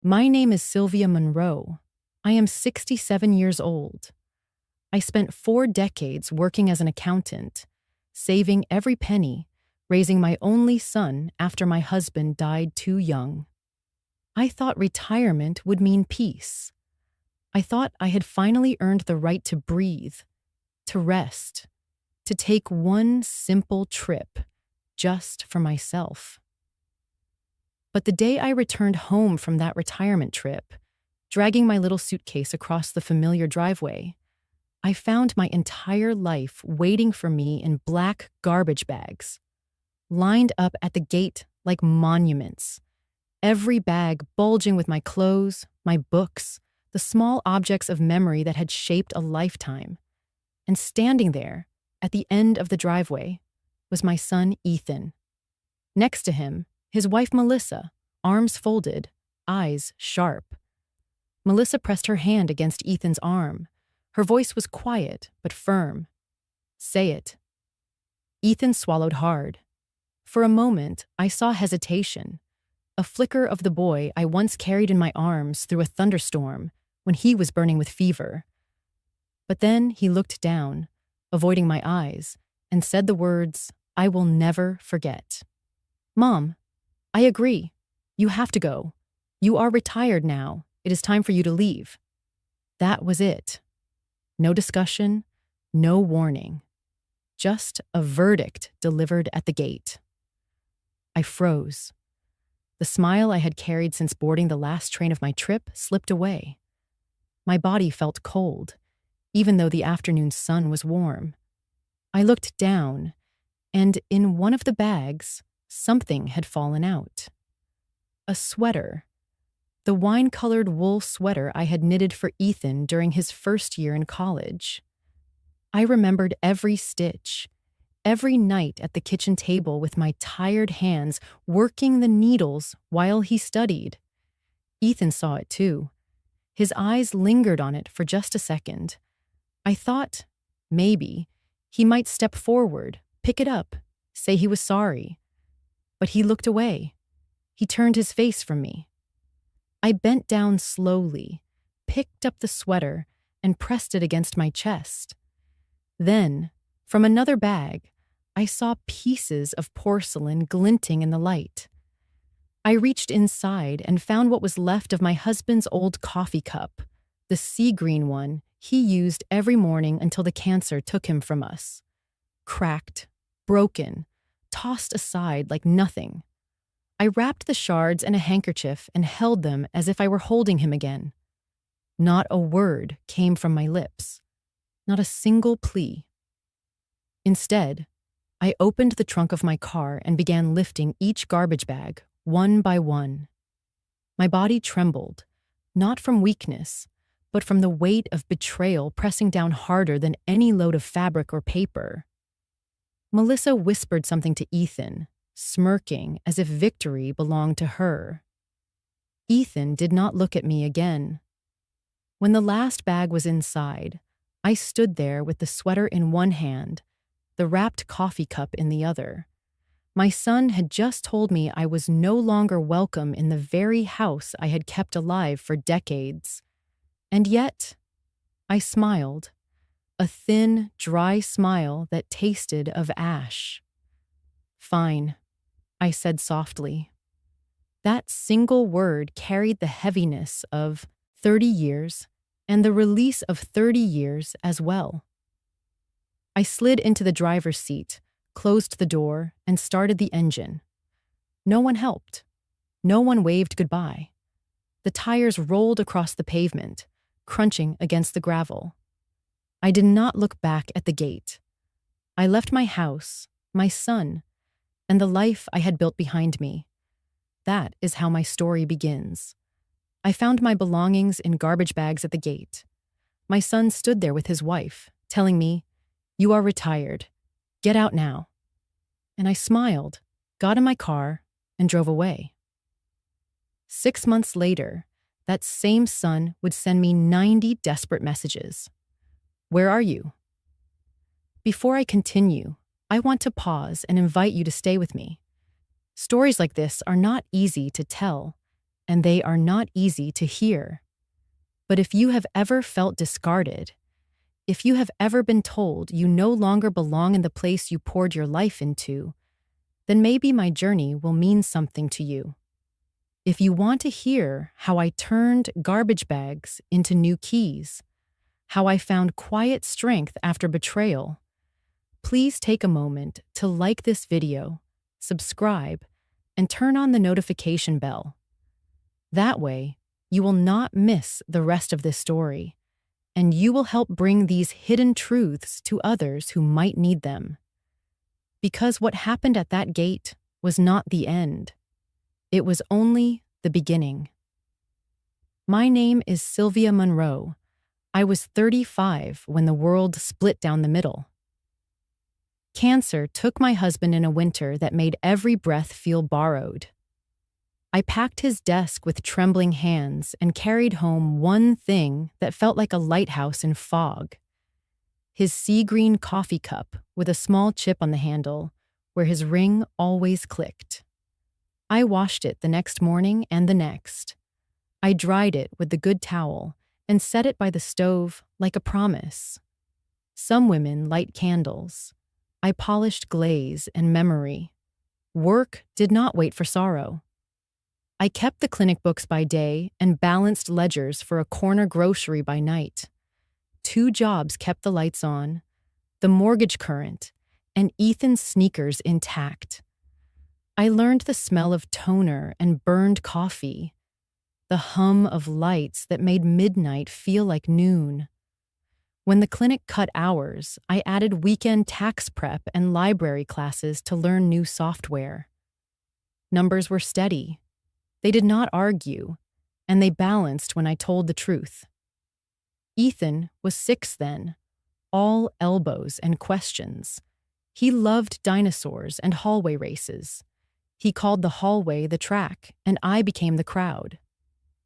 My name is Sylvia Monroe. I am 67 years old. I spent 4 decades working as an accountant, saving every penny, raising my only son after my husband died too young. I thought retirement would mean peace. I thought I had finally earned the right to breathe, to rest, to take one simple trip just for myself. But the day I returned home from that retirement trip, dragging my little suitcase across the familiar driveway, I found my entire life waiting for me in black garbage bags, lined up at the gate like monuments, every bag bulging with my clothes, my books, the small objects of memory that had shaped a lifetime. And standing there, at the end of the driveway, was my son Ethan. Next to him, his wife Melissa, arms folded, eyes sharp. Melissa pressed her hand against Ethan's arm. Her voice was quiet but firm. "Say it." Ethan swallowed hard. For a moment, I saw hesitation, a flicker of the boy I once carried in my arms through a thunderstorm when he was burning with fever. But then he looked down, avoiding my eyes, and said the words I will never forget. "Mom, I agree. You have to go. You are retired now. It is time for you to leave." That was it. No discussion, no warning. Just a verdict delivered at the gate. I froze. The smile I had carried since boarding the last train of my trip slipped away. My body felt cold, even though the afternoon sun was warm. I looked down, and in one of the bags, something had fallen out. A sweater. The wine-colored wool sweater I had knitted for Ethan during his first year in college. I remembered every stitch, every night at the kitchen table with my tired hands working the needles while he studied. Ethan saw it too. His eyes lingered on it for just a second. I thought, maybe, he might step forward, pick it up, say he was sorry. But he looked away. He turned his face from me. I bent down slowly, picked up the sweater, and pressed it against my chest. Then, from another bag, I saw pieces of porcelain glinting in the light. I reached inside and found what was left of my husband's old coffee cup, the sea green one he used every morning until the cancer took him from us. Cracked, broken, tossed aside like nothing. I wrapped the shards in a handkerchief and held them as if I were holding him again. Not a word came from my lips. Not a single plea. Instead, I opened the trunk of my car and began lifting each garbage bag, one by one. My body trembled, not from weakness, but from the weight of betrayal pressing down harder than any load of fabric or paper. Melissa whispered something to Ethan, smirking as if victory belonged to her. Ethan did not look at me again. When the last bag was inside, I stood there with the sweater in one hand, the wrapped coffee cup in the other. My son had just told me I was no longer welcome in the very house I had kept alive for decades. And yet, I smiled, a thin, dry smile that tasted of ash. "Fine," I said softly. That single word carried the heaviness of 30 years and the release of 30 years as well. I slid into the driver's seat, closed the door, and started the engine. No one helped. No one waved goodbye. The tires rolled across the pavement, crunching against the gravel. I did not look back at the gate. I left my house, my son, and the life I had built behind me. That is how my story begins. I found my belongings in garbage bags at the gate. My son stood there with his wife, telling me, "You are retired. Get out now." And I smiled, got in my car, and drove away. 6 months later, that same son would send me 90 desperate messages. "Where are you?" Before I continue, I want to pause and invite you to stay with me. Stories like this are not easy to tell, and they are not easy to hear. But if you have ever felt discarded, if you have ever been told you no longer belong in the place you poured your life into, then maybe my journey will mean something to you. If you want to hear how I turned garbage bags into new keys, how I found quiet strength after betrayal, please take a moment to like this video, subscribe, and turn on the notification bell. That way, you will not miss the rest of this story, and you will help bring these hidden truths to others who might need them. Because what happened at that gate was not the end. It was only the beginning. My name is Sylvia Monroe. I was 35 when the world split down the middle. Cancer took my husband in a winter that made every breath feel borrowed. I packed his desk with trembling hands and carried home one thing that felt like a lighthouse in fog. His sea-green coffee cup with a small chip on the handle where his ring always clicked. I washed it the next morning and the next. I dried it with the good towel and set it by the stove like a promise. Some women light candles. I polished glaze and memory. Work did not wait for sorrow. I kept the clinic books by day and balanced ledgers for a corner grocery by night. 2 jobs kept the lights on, the mortgage current, and Ethan's sneakers intact. I learned the smell of toner and burned coffee, the hum of lights that made midnight feel like noon. When the clinic cut hours, I added weekend tax prep and library classes to learn new software. Numbers were steady. They did not argue, and they balanced when I told the truth. Ethan was 6 then, all elbows and questions. He loved dinosaurs and hallway races. He called the hallway the track, and I became the crowd.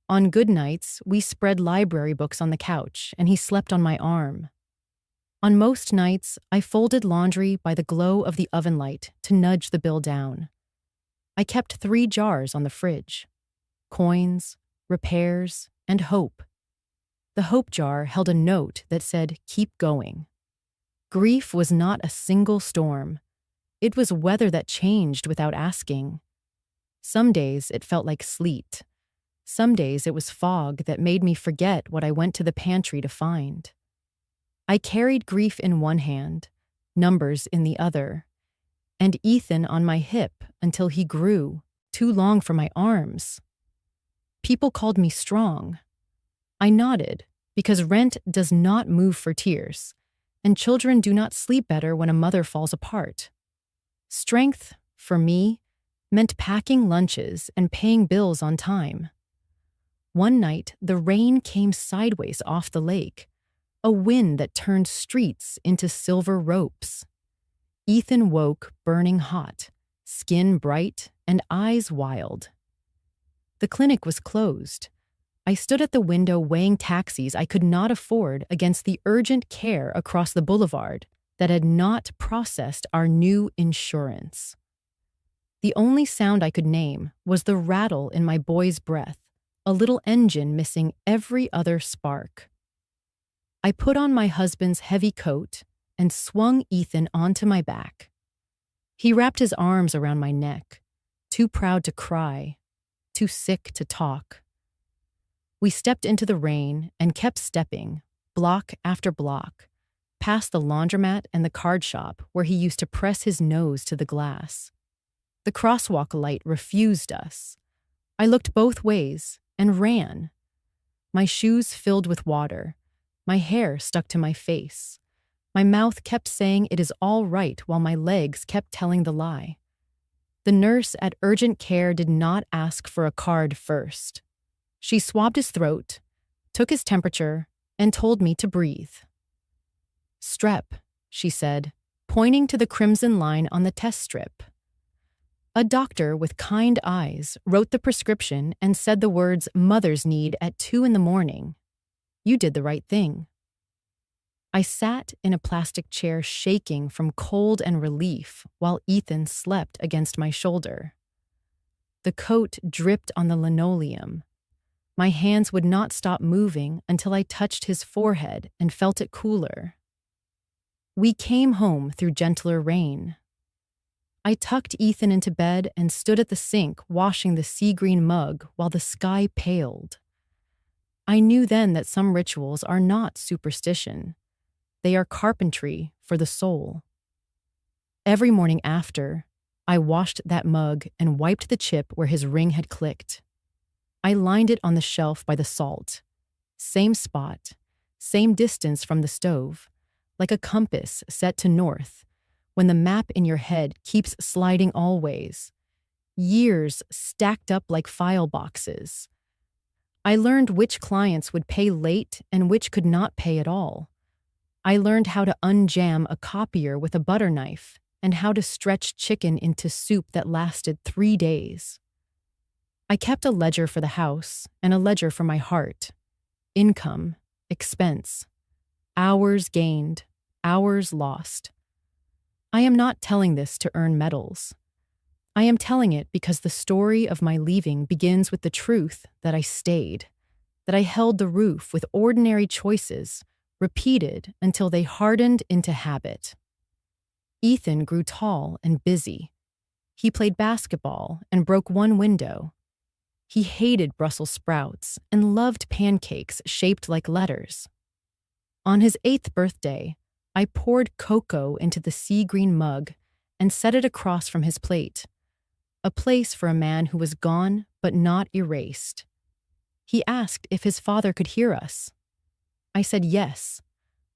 On good nights, we spread library books on the couch, and he slept on my arm. On most nights, I folded laundry by the glow of the oven light to nudge the bill down. I kept 3 jars on the fridge: coins, repairs, and hope. The hope jar held a note that said, "Keep going." Grief was not a single storm. It was weather that changed without asking. Some days it felt like sleet. Some days it was fog that made me forget what I went to the pantry to find. I carried grief in one hand, numbers in the other, and Ethan on my hip until he grew, too long for my arms. People called me strong. I nodded, because rent does not move for tears, and children do not sleep better when a mother falls apart. Strength, for me, meant packing lunches and paying bills on time. One night, the rain came sideways off the lake, a wind that turned streets into silver ropes. Ethan woke burning hot, skin bright and eyes wild. The clinic was closed. I stood at the window weighing taxis I could not afford against the urgent care across the boulevard that had not processed our new insurance. The only sound I could name was the rattle in my boy's breath, a little engine missing every other spark. I put on my husband's heavy coat and swung Ethan onto my back. He wrapped his arms around my neck, too proud to cry, too sick to talk. We stepped into the rain and kept stepping, block after block, past the laundromat and the card shop where he used to press his nose to the glass. The crosswalk light refused us. I looked both ways and ran. My shoes filled with water. My hair stuck to my face. My mouth kept saying it is all right while my legs kept telling the lie. The nurse at urgent care did not ask for a card first. She swabbed his throat, took his temperature, and told me to breathe. "Strep," she said, pointing to the crimson line on the test strip. A doctor with kind eyes wrote the prescription and said the words mothers need at 2 a.m. You did the right thing. I sat in a plastic chair shaking from cold and relief while Ethan slept against my shoulder. The coat dripped on the linoleum. My hands would not stop moving until I touched his forehead and felt it cooler. We came home through gentler rain. I tucked Ethan into bed and stood at the sink washing the sea-green mug while the sky paled. I knew then that some rituals are not superstition. They are carpentry for the soul. Every morning after, I washed that mug and wiped the chip where his ring had clicked. I lined it on the shelf by the salt. Same spot, same distance from the stove, like a compass set to north, when the map in your head keeps sliding always. Years stacked up like file boxes. I learned which clients would pay late and which could not pay at all. I learned how to unjam a copier with a butter knife and how to stretch chicken into soup that lasted 3 days. I kept a ledger for the house and a ledger for my heart. Income, expense, hours gained, hours lost. I am not telling this to earn medals. I am telling it because the story of my leaving begins with the truth that I stayed, that I held the roof with ordinary choices, repeated until they hardened into habit. Ethan grew tall and busy. He played basketball and broke one window. He hated Brussels sprouts and loved pancakes shaped like letters. On his 8th birthday, I poured cocoa into the sea-green mug and set it across from his plate, a place for a man who was gone but not erased. He asked if his father could hear us. I said yes,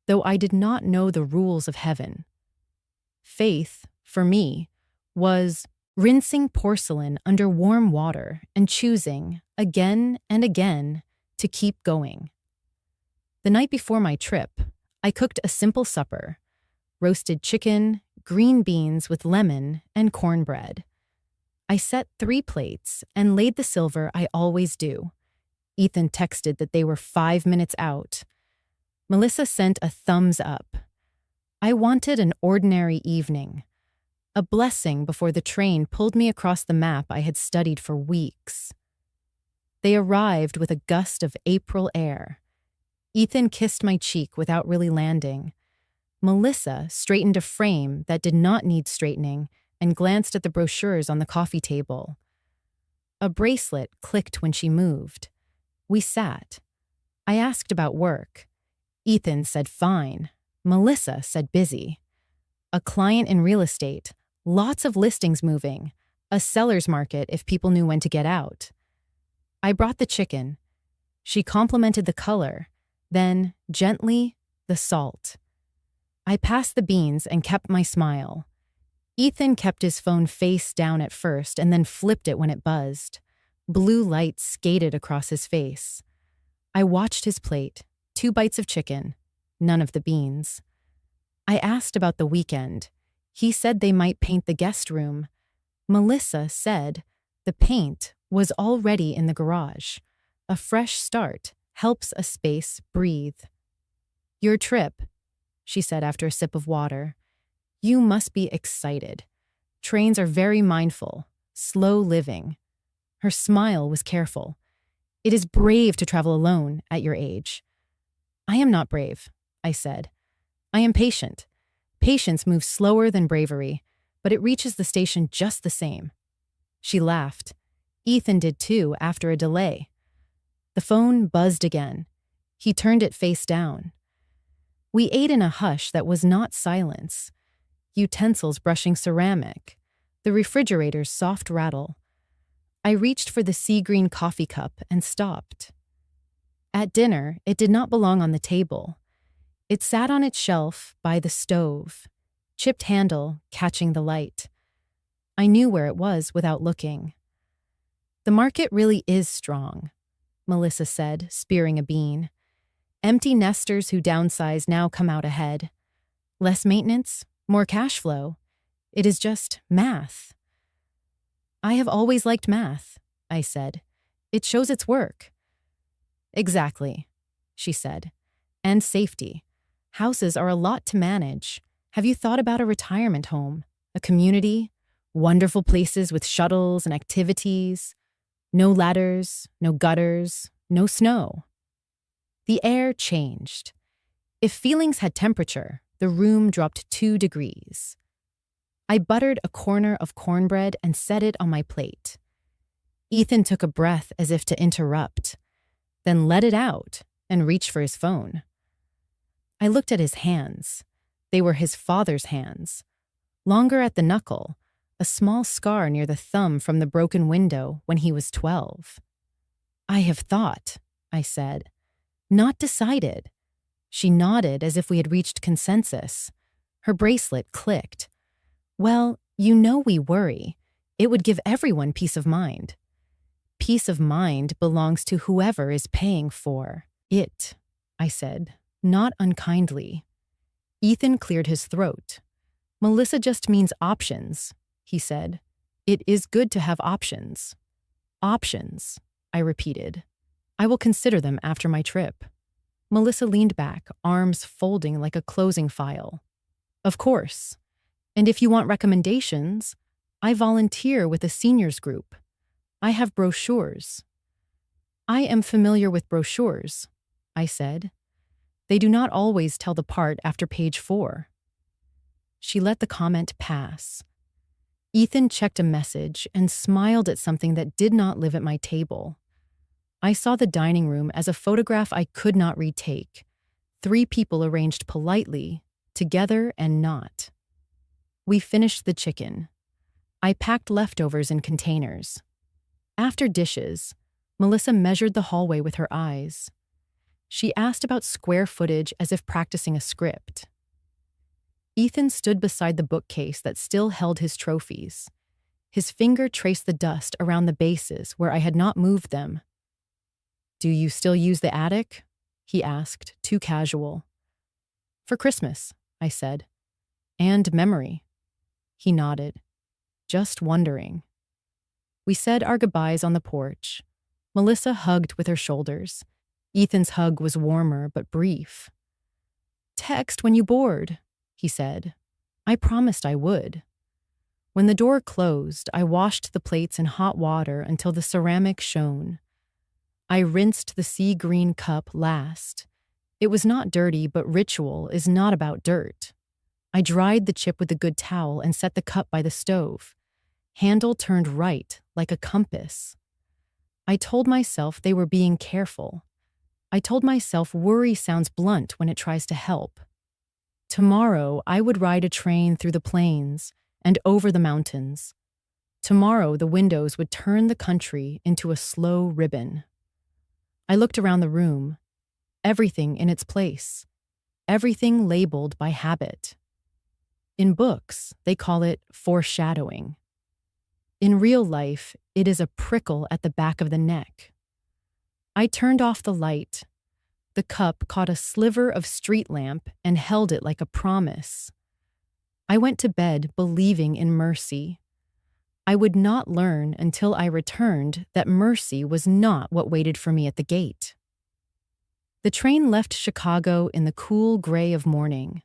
though I did not know the rules of heaven. Faith, for me, was rinsing porcelain under warm water and choosing, again and again, to keep going. The night before my trip, I cooked a simple supper: roasted chicken, green beans with lemon, and cornbread. I set 3 plates and laid the silver I always do. Ethan texted that they were 5 minutes out. Melissa sent a thumbs up. I wanted an ordinary evening, a blessing before the train pulled me across the map I had studied for weeks. They arrived with a gust of April air. Ethan kissed my cheek without really landing. Melissa straightened a frame that did not need straightening and glanced at the brochures on the coffee table. A bracelet clicked when she moved. We sat. I asked about work. Ethan said fine. Melissa said busy. A client in real estate, lots of listings moving, a seller's market if people knew when to get out. I brought the chicken. She complimented the color, then, gently, the salt. I passed the beans and kept my smile. Ethan kept his phone face down at first and then flipped it when it buzzed. Blue light skated across his face. I watched his plate, 2 bites of chicken, none of the beans. I asked about the weekend. He said they might paint the guest room. Melissa said the paint was already in the garage. A fresh start helps a space breathe. Your trip, she said after a sip of water. You must be excited. Trains are very mindful, slow living. Her smile was careful. It is brave to travel alone at your age. I am not brave, I said. I am patient. Patience moves slower than bravery, but it reaches the station just the same. She laughed. Ethan did too after a delay. The phone buzzed again. He turned it face down. We ate in a hush that was not silence. Utensils brushing ceramic, the refrigerator's soft rattle. I reached for the sea-green coffee cup and stopped. At dinner, it did not belong on the table. It sat on its shelf by the stove, chipped handle catching the light. I knew where it was without looking. The market really is strong, Melissa said, spearing a bean. Empty nesters who downsize now come out ahead. Less maintenance, more cash flow. It is just math. I have always liked math, I said. It shows its work. Exactly, she said. And safety. Houses are a lot to manage. Have you thought about a retirement home, a community, Wonderful places with shuttles and activities. No ladders, no gutters, no snow. The air changed. If feelings had temperature, the room dropped 2 degrees. I buttered a corner of cornbread and set it on my plate. Ethan took a breath as if to interrupt, then let it out and reached for his phone. I looked at his hands. They were his father's hands. Longer at the knuckle, a small scar near the thumb from the broken window when he was 12. "I have thought," I said. "Not decided." She nodded as if we had reached consensus. Her bracelet clicked. "Well, you know we worry. It would give everyone peace of mind." "Peace of mind belongs to whoever is paying for it," I said, not unkindly. Ethan cleared his throat. "Melissa just means options," he said. "It is good to have options." "Options," I repeated. "I will consider them after my trip." Melissa leaned back, arms folding like a closing file. "Of course. And if you want recommendations, I volunteer with a seniors group. I have brochures." "I am familiar with brochures," I said. "They do not always tell the part after page 4. She let the comment pass. Ethan checked a message and smiled at something that did not live at my table. I saw the dining room as a photograph I could not retake. 3 people arranged politely, together and not. We finished the chicken. I packed leftovers in containers. After dishes, Melissa measured the hallway with her eyes. She asked about square footage as if practicing a script. Ethan stood beside the bookcase that still held his trophies. His finger traced the dust around the bases where I had not moved them. "Do you still use the attic?" he asked, too casual. "For Christmas," I said. "And memory." He nodded. "Just wondering." We said our goodbyes on the porch. Melissa hugged with her shoulders. Ethan's hug was warmer but brief. "Text when you bored," he said. I promised I would. When the door closed, I washed the plates in hot water until the ceramic shone. I rinsed the sea green cup last. It was not dirty, but ritual is not about dirt. I dried the chip with a good towel and set the cup by the stove. Handle turned right, like a compass. I told myself they were being careful. I told myself worry sounds blunt when it tries to help. Tomorrow, I would ride a train through the plains and over the mountains. Tomorrow, the windows would turn the country into a slow ribbon. I looked around the room. Everything in its place. Everything labeled by habit. In books, they call it foreshadowing. In real life, it is a prickle at the back of the neck. I turned off the light. The cup caught a sliver of street lamp and held it like a promise. I went to bed believing in mercy. I would not learn until I returned that mercy was not what waited for me at the gate. The train left Chicago in the cool gray of morning,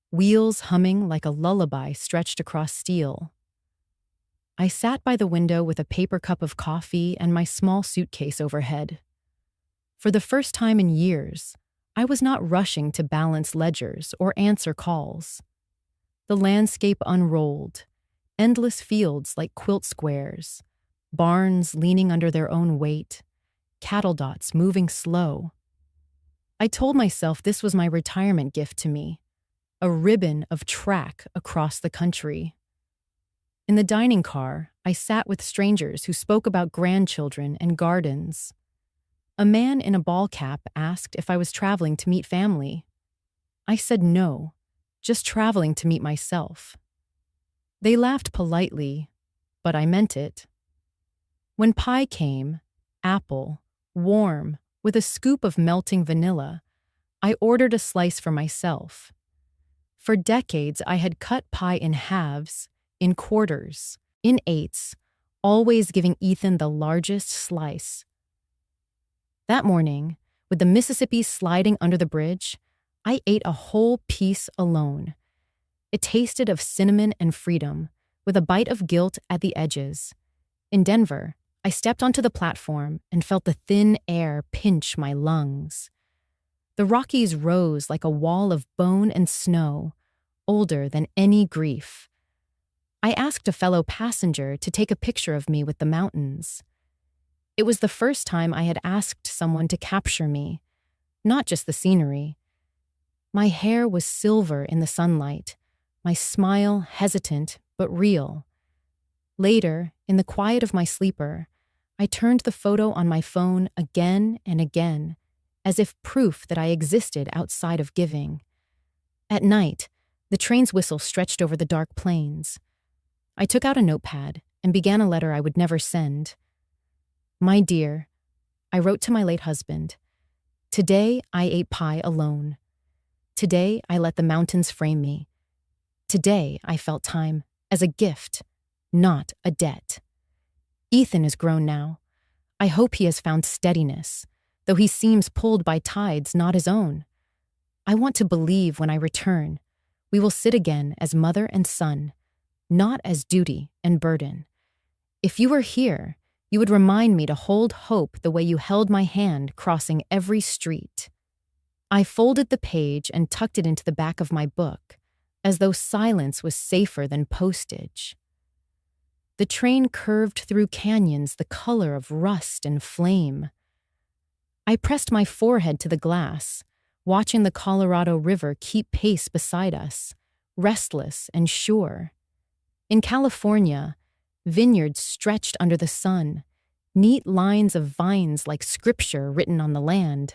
wheels humming like a lullaby stretched across steel. I sat by the window with a paper cup of coffee and my small suitcase overhead. For the first time in years, I was not rushing to balance ledgers or answer calls. The landscape unrolled, endless fields like quilt squares, barns leaning under their own weight, cattle dots moving slow. I told myself this was my retirement gift to me, a ribbon of track across the country. In the dining car, I sat with strangers who spoke about grandchildren and gardens. A man in a ball cap asked if I was traveling to meet family. I said no, just traveling to meet myself. They laughed politely, but I meant it. When pie came, apple, warm, with a scoop of melting vanilla, I ordered a slice for myself. For decades, I had cut pie in halves, in quarters, in eighths, always giving Ethan the largest slice. That morning, with the Mississippi sliding under the bridge, I ate a whole piece alone. It tasted of cinnamon and freedom, with a bite of guilt at the edges. In Denver, I stepped onto the platform and felt the thin air pinch my lungs. The Rockies rose like a wall of bone and snow, older than any grief. I asked a fellow passenger to take a picture of me with the mountains. It was the first time I had asked someone to capture me, not just the scenery. My hair was silver in the sunlight, my smile hesitant but real. Later, in the quiet of my sleeper, I turned the photo on my phone again and again, as if proof that I existed outside of giving. At night, the train's whistle stretched over the dark plains. I took out a notepad and began a letter I would never send. My dear, I wrote to my late husband, today I ate pie alone. Today I let the mountains frame me. Today I felt time as a gift, not a debt. Ethan is grown now. I hope he has found steadiness, though he seems pulled by tides not his own. I want to believe when I return, we will sit again as mother and son, not as duty and burden. If you were here, you would remind me to hold hope the way you held my hand crossing every street. I folded the page and tucked it into the back of my book, as though silence was safer than postage. The train curved through canyons the color of rust and flame. I pressed my forehead to the glass, watching the Colorado River keep pace beside us, restless and sure. In California, vineyards stretched under the sun, neat lines of vines like scripture written on the land.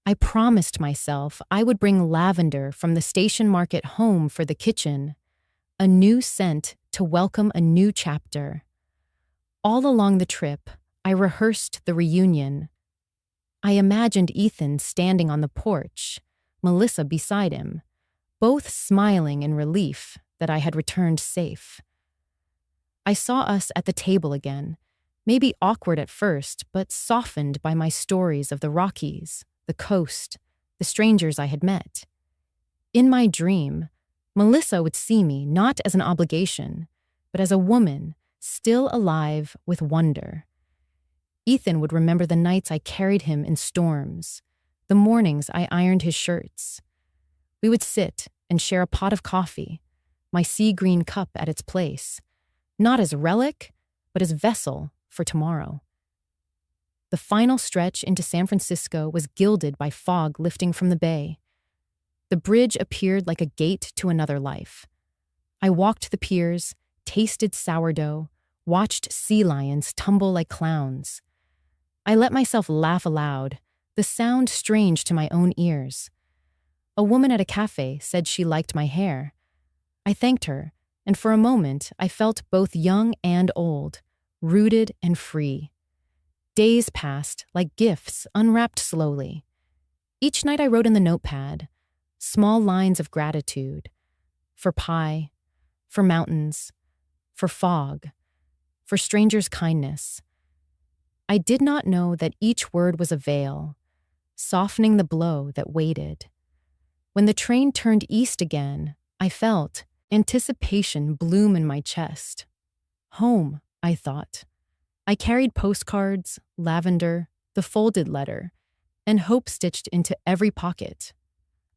I promised myself I would bring lavender from the station market home for the kitchen, a new scent to welcome a new chapter. All along the trip, I rehearsed the reunion. I imagined Ethan standing on the porch, Melissa beside him, both smiling in relief that I had returned safe. I saw us at the table again, maybe awkward at first, but softened by my stories of the Rockies, the coast, the strangers I had met. In my dream, Melissa would see me not as an obligation, but as a woman still alive with wonder. Ethan would remember the nights I carried him in storms, the mornings I ironed his shirts. We would sit and share a pot of coffee, my sea green cup at its place, not as relic, but as vessel for tomorrow. The final stretch into San Francisco was gilded by fog lifting from the bay. The bridge appeared like a gate to another life. I walked the piers, tasted sourdough, watched sea lions tumble like clowns. I let myself laugh aloud, the sound strange to my own ears. A woman at a cafe said she liked my hair. I thanked her, and for a moment I felt both young and old, rooted and free. Days passed like gifts unwrapped slowly. Each night I wrote in the notepad, small lines of gratitude, for pie, for mountains, for fog, for strangers' kindness. I did not know that each word was a veil, softening the blow that waited. When the train turned east again, I felt anticipation bloom in my chest. Home, I thought. I carried postcards, lavender, the folded letter, and hope stitched into every pocket.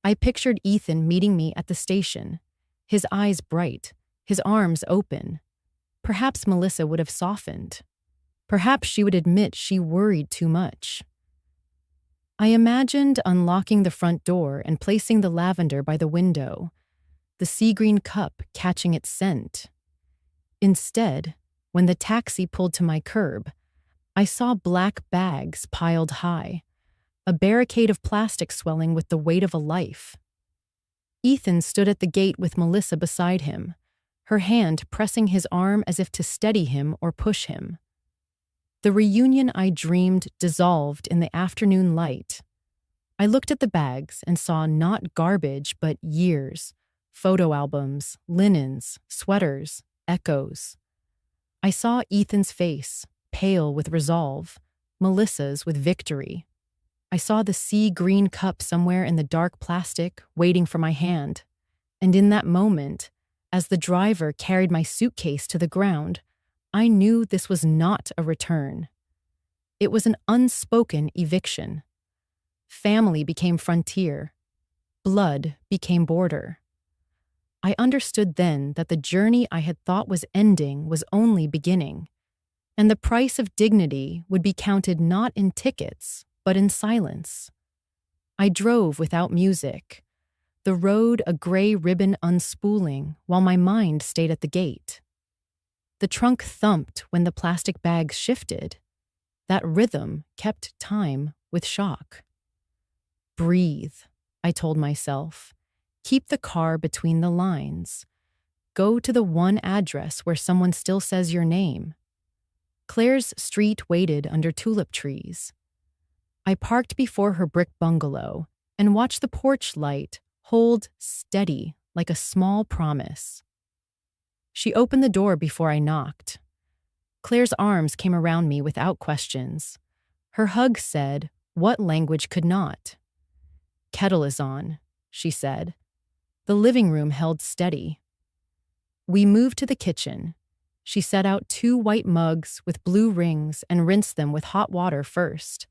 I pictured Ethan meeting me at the station, his eyes bright, his arms open. Perhaps Melissa would have softened. Perhaps she would admit she worried too much. I imagined unlocking the front door and placing the lavender by the window, the sea green cup catching its scent. Instead, when the taxi pulled to my curb, I saw black bags piled high, a barricade of plastic swelling with the weight of a life. Ethan stood at the gate with Melissa beside him, her hand pressing his arm as if to steady him or push him. The reunion I dreamed dissolved in the afternoon light. I looked at the bags and saw not garbage but years, photo albums, linens, sweaters, echoes. I saw Ethan's face, pale with resolve, Melissa's with victory. I saw the sea green cup somewhere in the dark plastic waiting for my hand. And in that moment, As the driver carried my suitcase to the ground, I knew this was not a return. It was an unspoken eviction. Family became frontier. Blood became border. I understood then that the journey I had thought was ending was only beginning, and the price of dignity would be counted not in tickets, but in silence. I drove without music, the road a gray ribbon unspooling while my mind stayed at the gate. The trunk thumped when the plastic bags shifted. That rhythm kept time with shock. Breathe, I told myself. Keep the car between the lines. Go to the one address where someone still says your name. Claire's street waited under tulip trees. I parked before her brick bungalow and watched the porch light hold steady like a small promise. She opened the door before I knocked. Claire's arms came around me without questions. Her hug said, what language could not? Kettle is on, she said. The living room held steady. We moved to the kitchen. She set out 2 white mugs with blue rings and rinsed them with hot water first.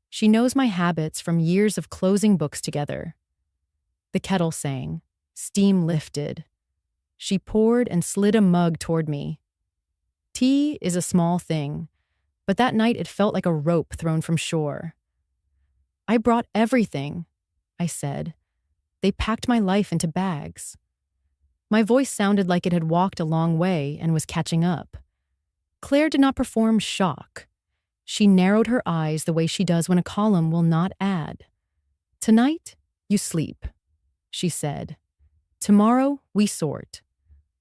She knows my habits from years of closing books together. The kettle sang. Steam lifted. She poured and slid a mug toward me. Tea is a small thing, but that night it felt like a rope thrown from shore. I brought everything, I said. They packed my life into bags. My voice sounded like it had walked a long way and was catching up. Claire did not perform shock. She narrowed her eyes the way she does when a column will not add. Tonight, you sleep, she said. Tomorrow, we sort.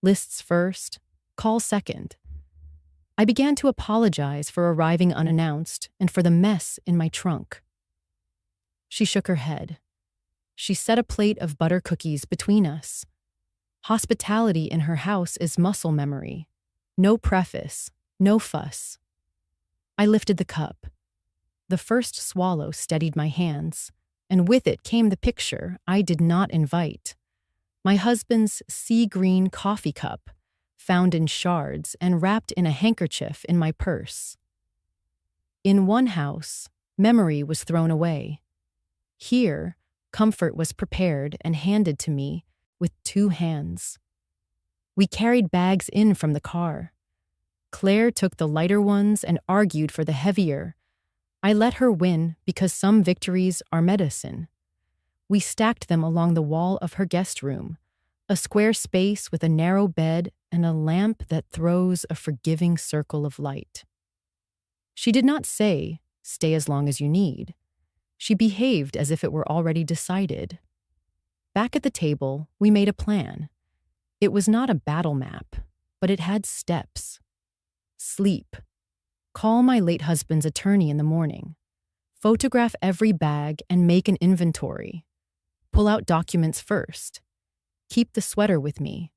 Lists first, calls second. I began to apologize for arriving unannounced and for the mess in my trunk. She shook her head. She set a plate of butter cookies between us. Hospitality in her house is muscle memory. No preface, no fuss. I lifted the cup. The first swallow steadied my hands, and with it came the picture I did not invite. My husband's sea green coffee cup, found in shards and wrapped in a handkerchief in my purse. In one house, memory was thrown away. Here, comfort was prepared and handed to me with 2 hands. We carried bags in from the car. Claire took the lighter ones and argued for the heavier. I let her win because some victories are medicine. We stacked them along the wall of her guest room, a square space with a narrow bed and a lamp that throws a forgiving circle of light. She did not say, "Stay as long as you need." She behaved as if it were already decided. Back at the table, we made a plan. It was not a battle map, but it had steps. Sleep. Call my late husband's attorney in the morning. Photograph every bag and make an inventory. Pull out documents first. Keep the sweater with me.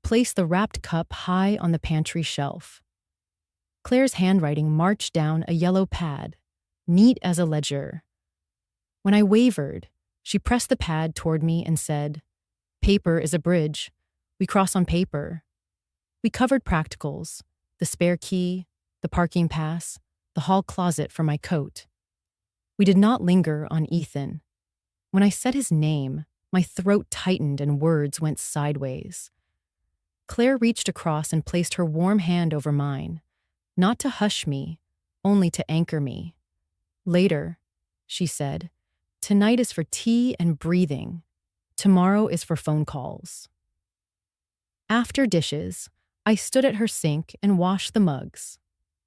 Place the wrapped cup high on the pantry shelf. Claire's handwriting marched down a yellow pad, neat as a ledger. When I wavered, she pressed the pad toward me and said, "Paper is a bridge. We cross on paper." We covered practicals, the spare key, the parking pass, the hall closet for my coat. We did not linger on Ethan. When I said his name, my throat tightened and words went sideways. Claire reached across and placed her warm hand over mine, not to hush me, only to anchor me. "Later," she said, "tonight is for tea and breathing. Tomorrow is for phone calls." After dishes, I stood at her sink and washed the mugs.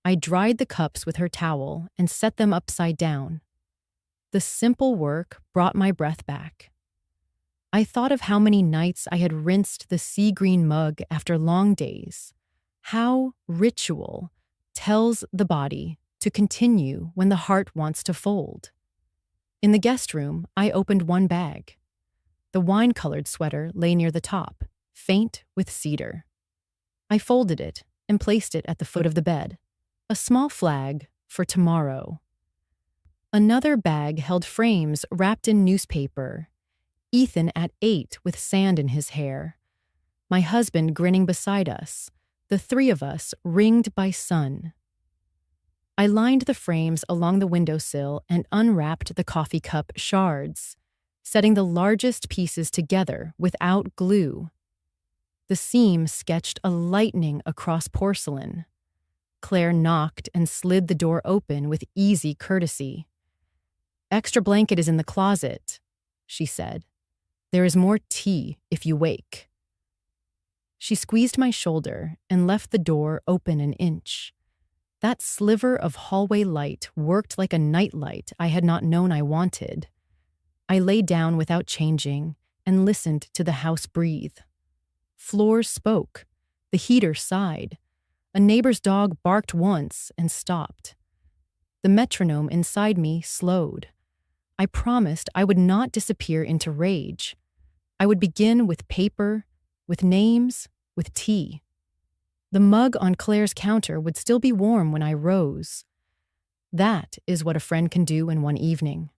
I dried the cups with her towel and set them upside down. The simple work brought my breath back. I thought of how many nights I had rinsed the sea green mug after long days. How ritual tells the body to continue when the heart wants to fold. In the guest room, I opened one bag. The wine-colored sweater lay near the top, faint with cedar. I folded it and placed it at the foot of the bed, a small flag for tomorrow. Another bag held frames wrapped in newspaper. Ethan at 8 with sand in his hair. my husband grinning beside us, the three of us ringed by sun. I lined the frames along the windowsill and unwrapped the coffee cup shards, setting the largest pieces together without glue. The seam sketched a lightning across porcelain. Claire knocked and slid the door open with easy courtesy. "Extra blanket is in the closet," she said. "There is more tea if you wake." She squeezed my shoulder and left the door open an inch. That sliver of hallway light worked like a nightlight I had not known I wanted. I lay down without changing and listened to the house breathe. Floors spoke. The heater sighed. A neighbor's dog barked once and stopped. The metronome inside me slowed. I promised I would not disappear into rage. I would begin with paper, with names, with tea. The mug on Claire's counter would still be warm when I rose. That is what a friend can do in one evening.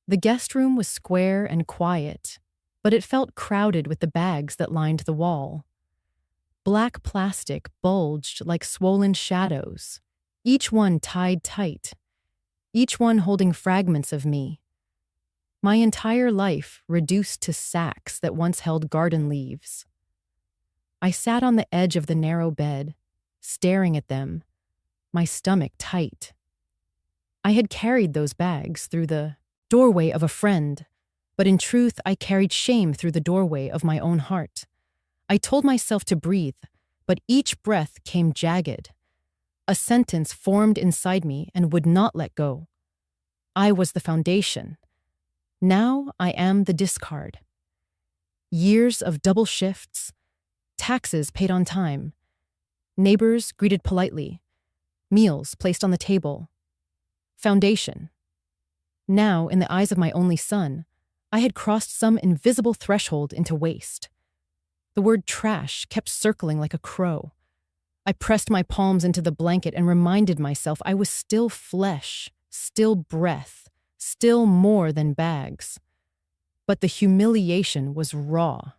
The guest room was square and quiet, but it felt crowded with the bags that lined the wall. Black plastic bulged like swollen shadows, each one tied tight, each one holding fragments of me. My entire life reduced to sacks that once held garden leaves. I sat on the edge of the narrow bed, staring at them, my stomach tight. I had carried those bags through the doorway of a friend, but in truth I carried shame through the doorway of my own heart. I told myself to breathe, but each breath came jagged. A sentence formed inside me and would not let go. I was the foundation. Now I am the discard. Years of double shifts, taxes paid on time, neighbors greeted politely, meals placed on the table. Foundation. Now, in the eyes of my only son, I had crossed some invisible threshold into waste. The word trash kept circling like a crow. I pressed my palms into the blanket and reminded myself I was still flesh, still breath, still more than bags. But the humiliation was raw.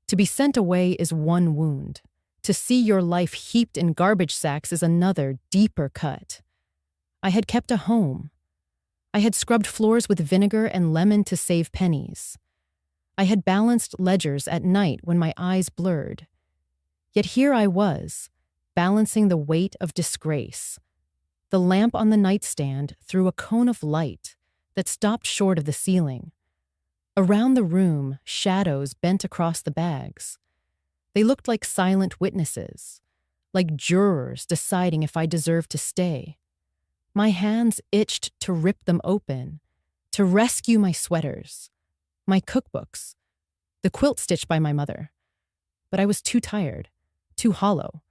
To be sent away is one wound. To see your life heaped in garbage sacks is another, deeper cut. I had kept a home. I had scrubbed floors with vinegar and lemon to save pennies. I had balanced ledgers at night when my eyes blurred. Yet here I was, balancing the weight of disgrace. The lamp on the nightstand threw a cone of light that stopped short of the ceiling. Around the room, shadows bent across the bags. They looked like silent witnesses, like jurors deciding if I deserved to stay. My hands itched to rip them open, to rescue my sweaters, my cookbooks, the quilt stitched by my mother. But I was too tired, too hollow.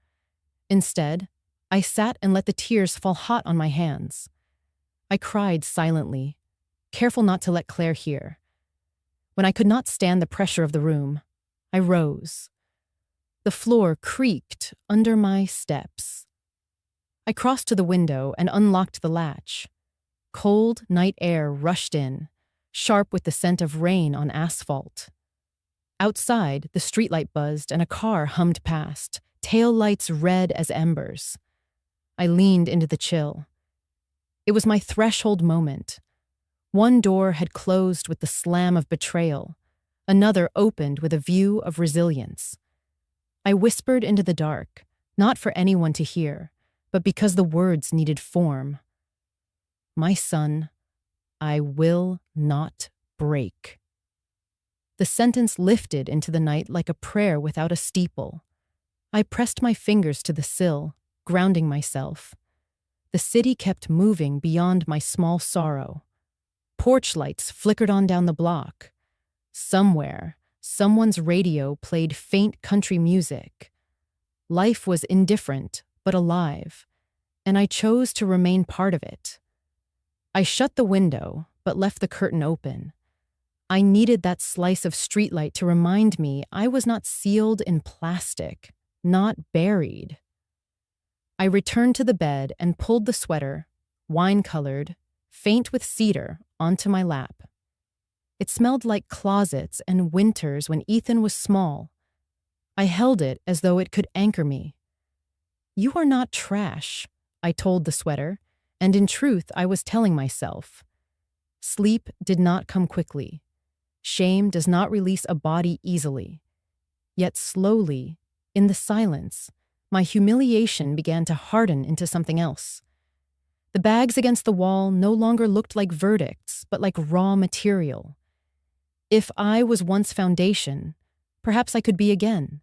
Instead, I sat and let the tears fall hot on my hands. I cried silently, careful not to let Claire hear. When I could not stand the pressure of the room, I rose. The floor creaked under my steps. I crossed to the window and unlocked the latch. Cold night air rushed in, sharp with the scent of rain on asphalt. Outside, the streetlight buzzed and a car hummed past, tail lights red as embers. I leaned into the chill. It was my threshold moment. One door had closed with the slam of betrayal. Another opened with a view of resilience. I whispered into the dark, not for anyone to hear, but because the words needed form. My son, I will not break. The sentence lifted into the night like a prayer without a steeple. I pressed my fingers to the sill, grounding myself. The city kept moving beyond my small sorrow. Porch lights flickered on down the block. Somewhere, someone's radio played faint country music. Life was indifferent, but alive, and I chose to remain part of it. I shut the window, but left the curtain open. I needed that slice of streetlight to remind me I was not sealed in plastic, not buried. I returned to the bed and pulled the sweater, wine-colored, faint with cedar, onto my lap. It smelled like closets and winters when Ethan was small. I held it as though it could anchor me. "You are not trash," I told the sweater, and in truth I was telling myself. Sleep did not come quickly. Shame does not release a body easily. Yet slowly, in the silence, my humiliation began to harden into something else. The bags against the wall no longer looked like verdicts, but like raw material. If I was once foundation, perhaps I could be again.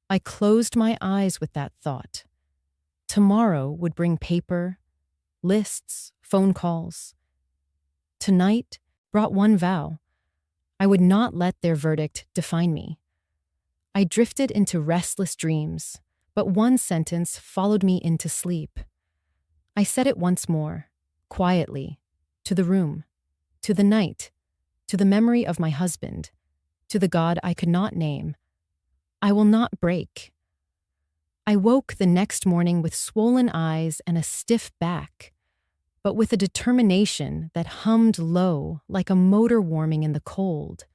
I closed my eyes with that thought. Tomorrow would bring paper, lists, phone calls. Tonight brought one vow. I would not let their verdict define me. I drifted into restless dreams, but one sentence followed me into sleep. I said it once more, quietly, to the room, to the night, to the memory of my husband, to the God I could not name. I will not break. I woke the next morning with swollen eyes and a stiff back, but with a determination that hummed low like a motor warming in the cold.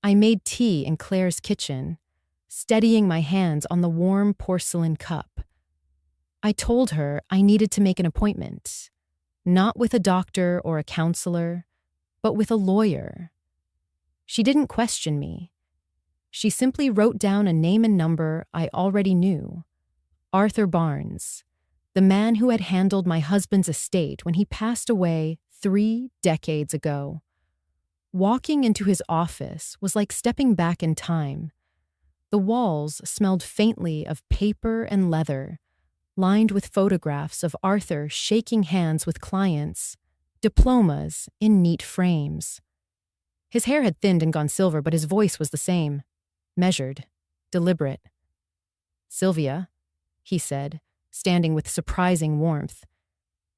I made tea in Claire's kitchen, steadying my hands on the warm porcelain cup. I told her I needed to make an appointment, not with a doctor or a counselor, but with a lawyer. She didn't question me. She simply wrote down a name and number I already knew. Arthur Barnes, the man who had handled my husband's estate when he passed away 3 decades ago. Walking into his office was like stepping back in time. The walls smelled faintly of paper and leather, lined with photographs of Arthur shaking hands with clients, diplomas in neat frames. His hair had thinned and gone silver, but his voice was the same, measured, deliberate. "Sylvia," he said, standing with surprising warmth.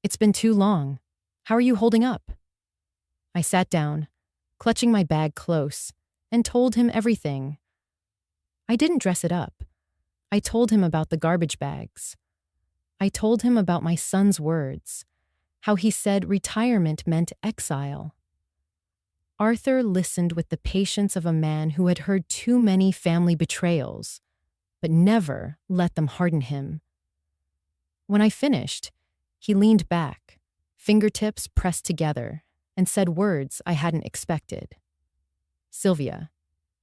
"It's been too long. How are you holding up?" I sat down, clutching my bag close, and told him everything. I didn't dress it up. I told him about the garbage bags. I told him about my son's words, how he said retirement meant exile. Arthur listened with the patience of a man who had heard too many family betrayals, but never let them harden him. When I finished, he leaned back, fingertips pressed together, and said words I hadn't expected. "Sylvia,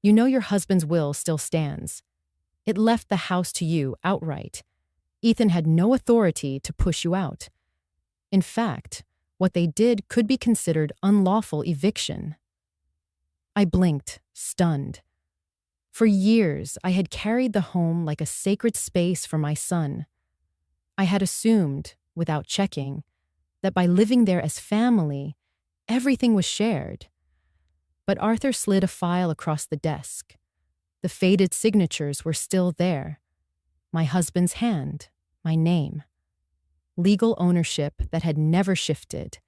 you know your husband's will still stands. It left the house to you outright. Ethan had no authority to push you out. In fact, what they did could be considered unlawful eviction." I blinked, stunned. For years, I had carried the home like a sacred space for my son. I had assumed, without checking, that by living there as family, everything was shared. But Arthur slid a file across the desk. The faded signatures were still there. My husband's hand, my name. Legal ownership that had never shifted.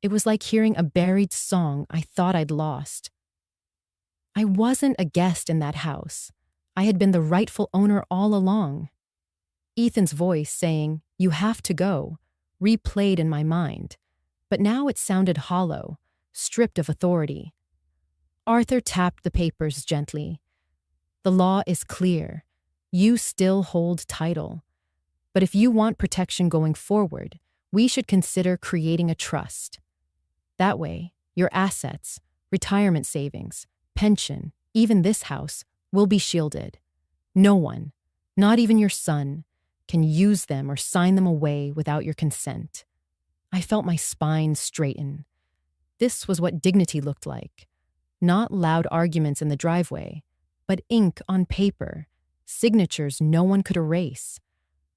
It was like hearing a buried song I thought I'd lost. I wasn't a guest in that house. I had been the rightful owner all along. Ethan's voice saying, "You have to go," replayed in my mind, but now it sounded hollow, stripped of authority. Arthur tapped the papers gently. "The law is clear. You still hold title. But if you want protection going forward, we should consider creating a trust. That way, your assets, retirement savings, pension, even this house, will be shielded. No one, not even your son, can use them or sign them away without your consent." I felt my spine straighten. This was what dignity looked like. Not loud arguments in the driveway, but ink on paper, signatures no one could erase.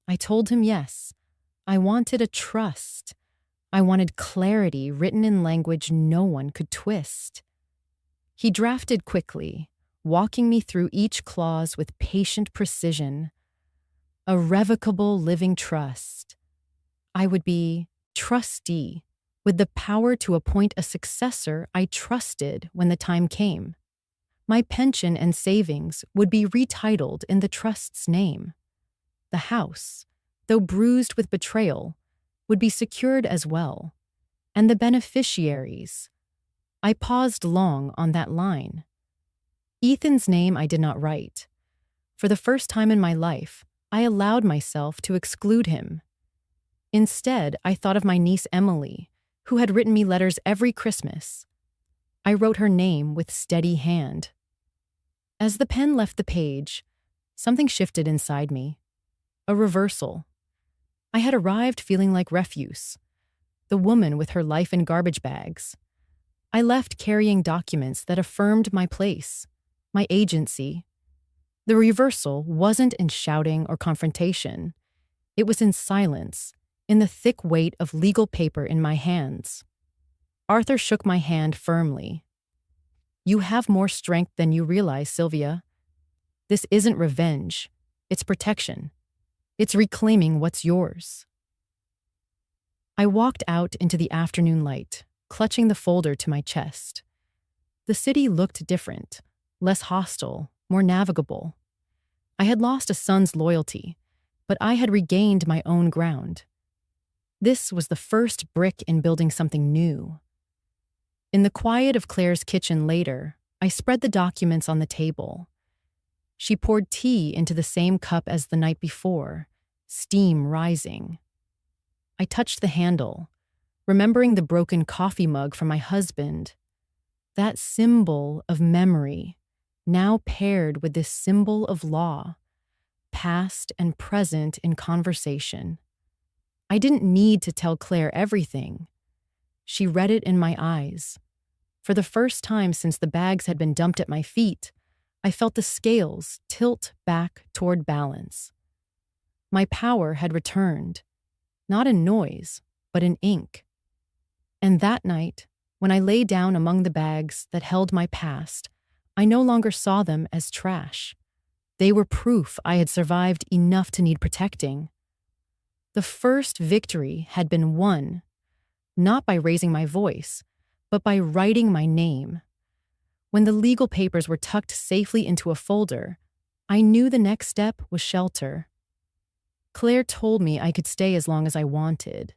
I told him yes. I wanted a trust. I wanted clarity written in language no one could twist. He drafted quickly, walking me through each clause with patient precision. A revocable living trust. I would be trustee, with the power to appoint a successor I trusted when the time came. My pension and savings would be retitled in the trust's name. The house, though bruised with betrayal, would be secured as well. And the beneficiaries. I paused long on that line. Ethan's name I did not write. For the first time in my life, I allowed myself to exclude him. Instead, I thought of my niece Emily, who had written me letters every Christmas. I wrote her name with steady hand. As the pen left the page, something shifted inside me. A reversal. I had arrived feeling like refuse, the woman with her life in garbage bags. I left carrying documents that affirmed my place, my agency. The reversal wasn't in shouting or confrontation. It was in silence, in the thick weight of legal paper in my hands. Arthur shook my hand firmly. You have more strength than you realize, Sylvia. This isn't revenge. It's protection. It's reclaiming what's yours. I walked out into the afternoon light, clutching the folder to my chest. The city looked different, less hostile, more navigable. I had lost a son's loyalty, but I had regained my own ground. This was the first brick in building something new. In the quiet of Claire's kitchen later, I spread the documents on the table. She poured tea into the same cup as the night before, steam rising. I touched the handle, remembering the broken coffee mug from my husband. That symbol of memory, now paired with this symbol of law, past and present in conversation. I didn't need to tell Claire everything. She read it in my eyes. For the first time since the bags had been dumped at my feet, I felt the scales tilt back toward balance. My power had returned, not in noise, but in ink. And that night, when I lay down among the bags that held my past, I no longer saw them as trash. They were proof I had survived enough to need protecting. The first victory had been won, not by raising my voice, but by writing my name. When the legal papers were tucked safely into a folder, I knew the next step was shelter. Claire told me I could stay as long as I wanted,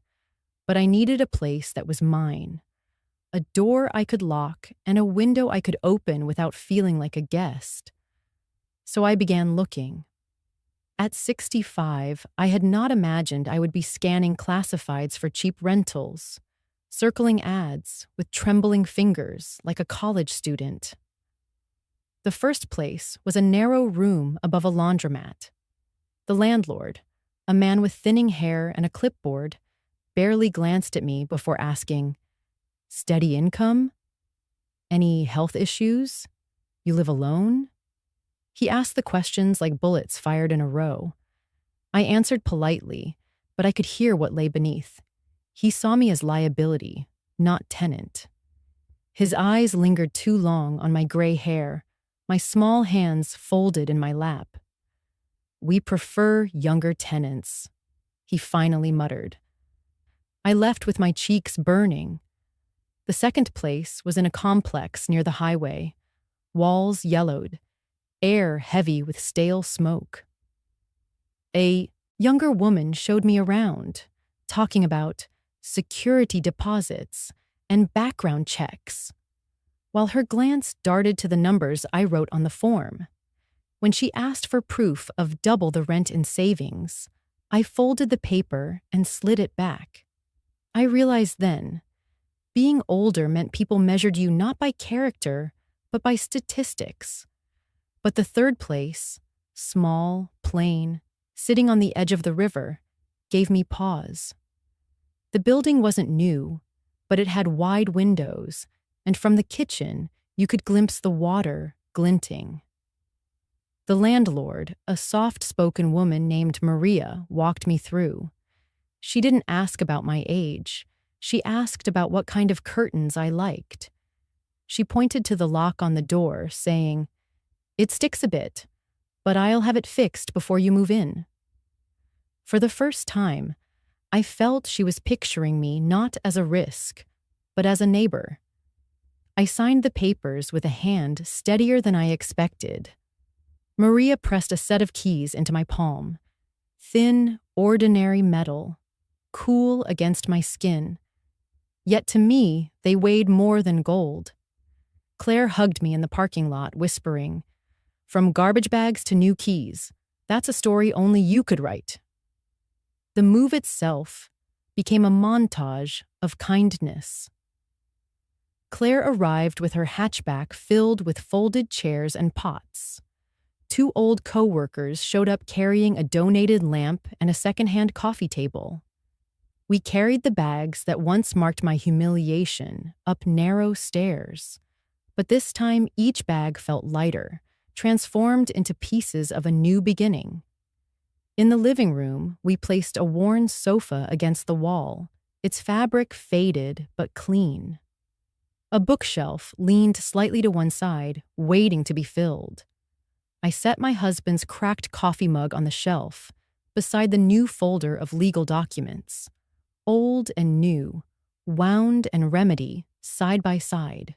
but I needed a place that was mine. A door I could lock and a window I could open without feeling like a guest. So I began looking. At 65, I had not imagined I would be scanning classifieds for cheap rentals, circling ads with trembling fingers like a college student. The first place was a narrow room above a laundromat. The landlord, a man with thinning hair and a clipboard, barely glanced at me before asking, "Steady income? Any health issues? You live alone?" He asked the questions like bullets fired in a row. I answered politely, but I could hear what lay beneath. He saw me as liability, not tenant. His eyes lingered too long on my gray hair, my small hands folded in my lap. "We prefer younger tenants," he finally muttered. I left with my cheeks burning. The second place was in a complex near the highway, walls yellowed, air heavy with stale smoke. A younger woman showed me around, talking about security deposits and background checks, while her glance darted to the numbers I wrote on the form. When she asked for proof of double the rent in savings, I folded the paper and slid it back. I realized then, being older meant people measured you not by character, but by statistics. But the third place, small, plain, sitting on the edge of the river, gave me pause. The building wasn't new, but it had wide windows, and from the kitchen, you could glimpse the water glinting. The landlord, a soft-spoken woman named Maria, walked me through. She didn't ask about my age. She asked about what kind of curtains I liked. She pointed to the lock on the door, saying, "It sticks a bit, but I'll have it fixed before you move in." For the first time, I felt she was picturing me not as a risk, but as a neighbor. I signed the papers with a hand steadier than I expected. Maria pressed a set of keys into my palm. Thin, ordinary metal, cool against my skin. Yet to me, they weighed more than gold. Claire hugged me in the parking lot, whispering, "From garbage bags to new keys. That's a story only you could write." The move itself became a montage of kindness. Claire arrived with her hatchback filled with folded chairs and pots. Two old co-workers showed up carrying a donated lamp and a secondhand coffee table. We carried the bags that once marked my humiliation up narrow stairs. But this time, each bag felt lighter, transformed into pieces of a new beginning. In the living room, we placed a worn sofa against the wall, its fabric faded but clean. A bookshelf leaned slightly to one side, waiting to be filled. I set my husband's cracked coffee mug on the shelf, beside the new folder of legal documents. Old and new, wound and remedy, side by side.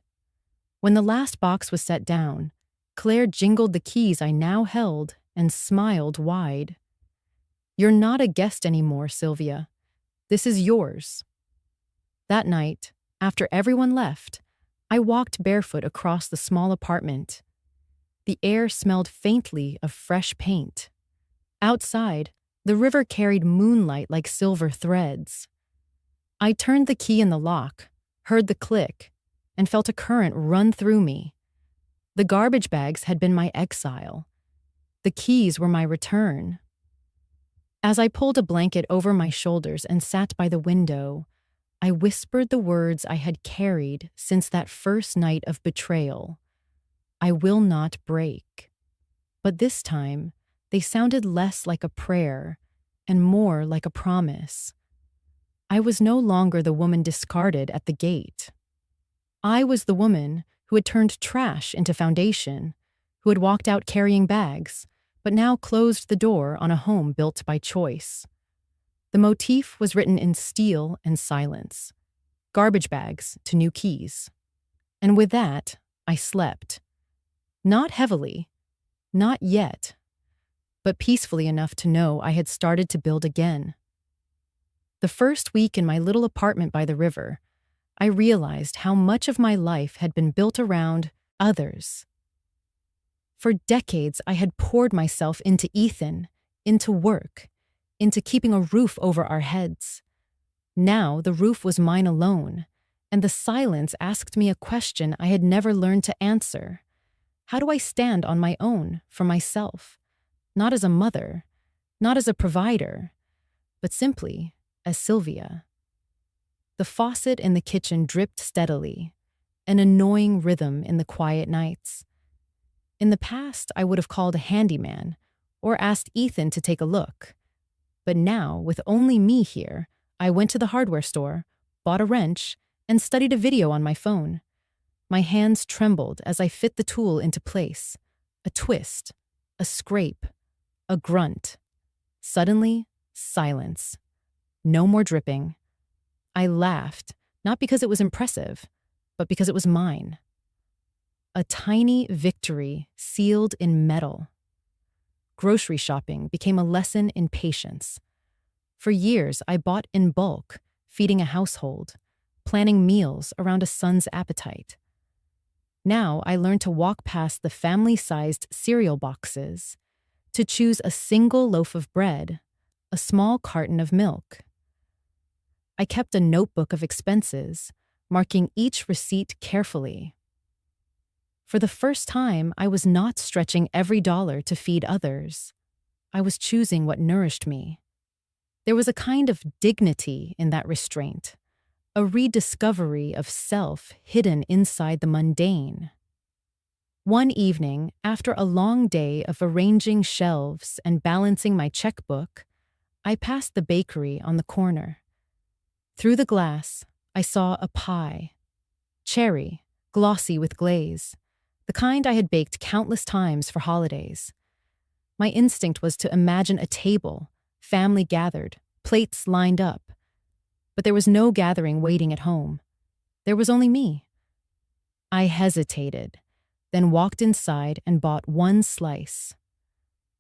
When the last box was set down, Claire jingled the keys I now held and smiled wide. "You're not a guest anymore, Sylvia. This is yours." That night, after everyone left, I walked barefoot across the small apartment. The air smelled faintly of fresh paint. Outside, the river carried moonlight like silver threads. I turned the key in the lock, heard the click, and felt a current run through me. The garbage bags had been my exile. The keys were my return. As I pulled a blanket over my shoulders and sat by the window, I whispered the words I had carried since that first night of betrayal. I will not break. But this time, they sounded less like a prayer and more like a promise. I was no longer the woman discarded at the gate. I was the woman who had turned trash into foundation, who had walked out carrying bags, but now closed the door on a home built by choice. The motif was written in steel and silence. Garbage bags to new keys. And with that, I slept. Not heavily, not yet, but peacefully enough to know I had started to build again. The first week in my little apartment by the river, I realized how much of my life had been built around others. For decades, I had poured myself into Ethan, into work, into keeping a roof over our heads. Now the roof was mine alone, and the silence asked me a question I had never learned to answer. How do I stand on my own for myself? Not as a mother, not as a provider, but simply as Sylvia. The faucet in the kitchen dripped steadily, an annoying rhythm in the quiet nights. In the past, I would have called a handyman or asked Ethan to take a look. But now, with only me here, I went to the hardware store, bought a wrench, and studied a video on my phone. My hands trembled as I fit the tool into place. A twist, a scrape, a grunt. Suddenly, silence. No more dripping. I laughed, not because it was impressive, but because it was mine. A tiny victory sealed in metal. Grocery shopping became a lesson in patience. For years, I bought in bulk, feeding a household, planning meals around a son's appetite. Now I learned to walk past the family-sized cereal boxes, to choose a single loaf of bread, a small carton of milk. I kept a notebook of expenses, marking each receipt carefully. For the first time, I was not stretching every dollar to feed others. I was choosing what nourished me. There was a kind of dignity in that restraint, a rediscovery of self hidden inside the mundane. One evening, after a long day of arranging shelves and balancing my checkbook, I passed the bakery on the corner. Through the glass, I saw a pie. Cherry, glossy with glaze, the kind I had baked countless times for holidays. My instinct was to imagine a table, family gathered, plates lined up. But there was no gathering waiting at home. There was only me. I hesitated, then walked inside and bought one slice.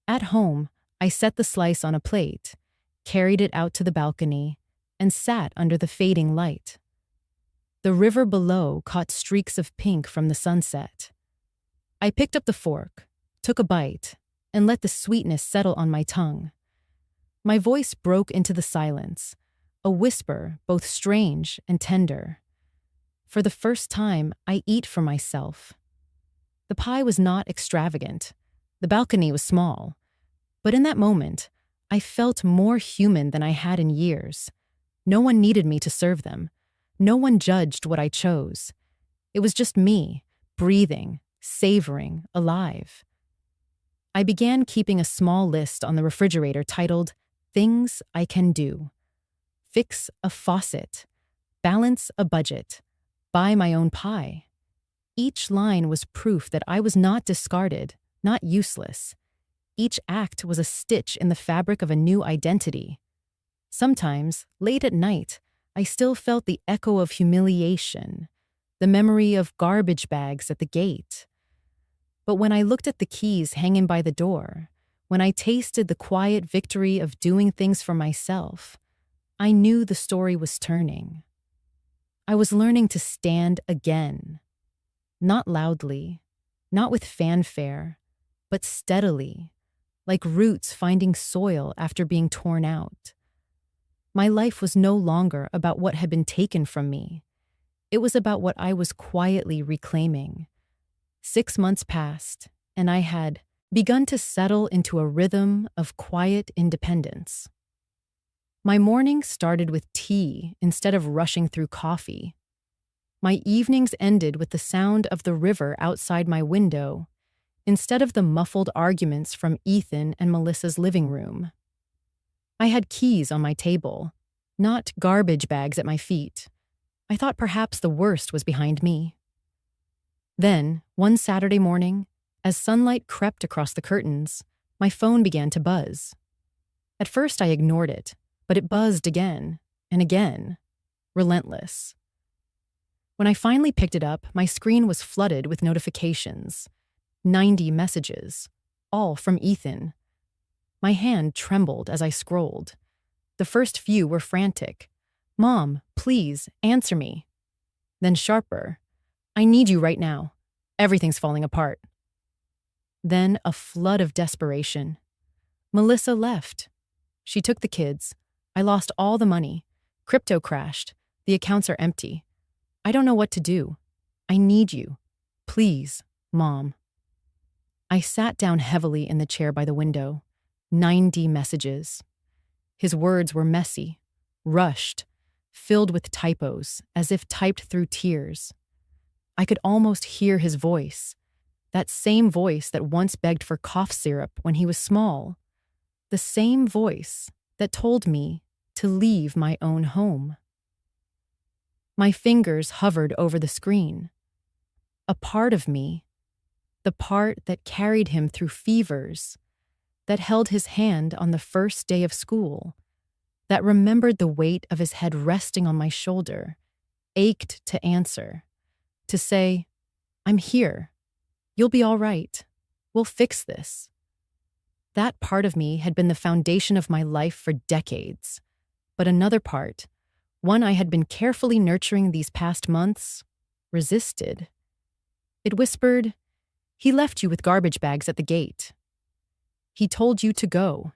At home, I set the slice on a plate, carried it out to the balcony, and sat under the fading light. The river below caught streaks of pink from the sunset. I picked up the fork, took a bite, and let the sweetness settle on my tongue. My voice broke into the silence, a whisper both strange and tender. For the first time, I eat for myself. The pie was not extravagant. The balcony was small. But in that moment, I felt more human than I had in years. No one needed me to serve them. No one judged what I chose. It was just me, breathing, savoring, alive. I began keeping a small list on the refrigerator titled, Things I Can Do. Fix a faucet. Balance a budget. Buy my own pie. Each line was proof that I was not discarded, not useless. Each act was a stitch in the fabric of a new identity. Sometimes, late at night, I still felt the echo of humiliation, the memory of garbage bags at the gate. But when I looked at the keys hanging by the door, when I tasted the quiet victory of doing things for myself, I knew the story was turning. I was learning to stand again. Not loudly, not with fanfare, but steadily, like roots finding soil after being torn out. My life was no longer about what had been taken from me. It was about what I was quietly reclaiming. 6 months passed, and I had begun to settle into a rhythm of quiet independence. My morning started with tea instead of rushing through coffee. My evenings ended with the sound of the river outside my window, instead of the muffled arguments from Ethan and Melissa's living room. I had keys on my table, not garbage bags at my feet. I thought perhaps the worst was behind me. Then, one Saturday morning, as sunlight crept across the curtains, my phone began to buzz. At first I ignored it, but it buzzed again and again, relentless. When I finally picked it up, my screen was flooded with notifications. 90 messages, all from Ethan. My hand trembled as I scrolled. The first few were frantic. Mom, please, answer me. Then sharper. I need you right now. Everything's falling apart. Then a flood of desperation. Melissa left. She took the kids. I lost all the money. Crypto crashed. The accounts are empty. I don't know what to do. I need you. Please, Mom. I sat down heavily in the chair by the window. 90 messages. His words were messy, rushed, filled with typos, as if typed through tears. I could almost hear his voice, that same voice that once begged for cough syrup when he was small, the same voice that told me to leave my own home. My fingers hovered over the screen. A part of me, the part that carried him through fevers, that held his hand on the first day of school, that remembered the weight of his head resting on my shoulder, ached to answer, to say, I'm here. You'll be all right. We'll fix this. That part of me had been the foundation of my life for decades. But another part, one I had been carefully nurturing these past months, resisted. It whispered, he left you with garbage bags at the gate. He told you to go.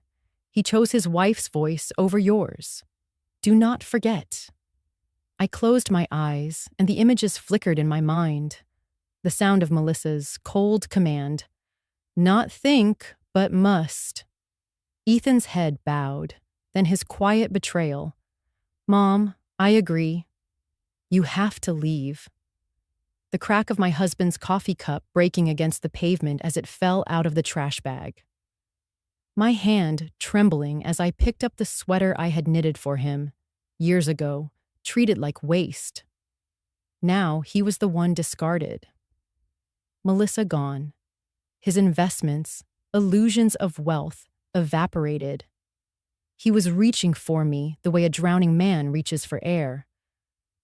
He chose his wife's voice over yours. Do not forget. I closed my eyes, and the images flickered in my mind. The sound of Melissa's cold command, not think, but must. Ethan's head bowed, then his quiet betrayal. Mom, I agree. You have to leave. The crack of my husband's coffee cup breaking against the pavement as it fell out of the trash bag. My hand trembling as I picked up the sweater I had knitted for him, years ago, treated like waste. Now he was the one discarded. Melissa gone. His investments, illusions of wealth, evaporated. He was reaching for me the way a drowning man reaches for air.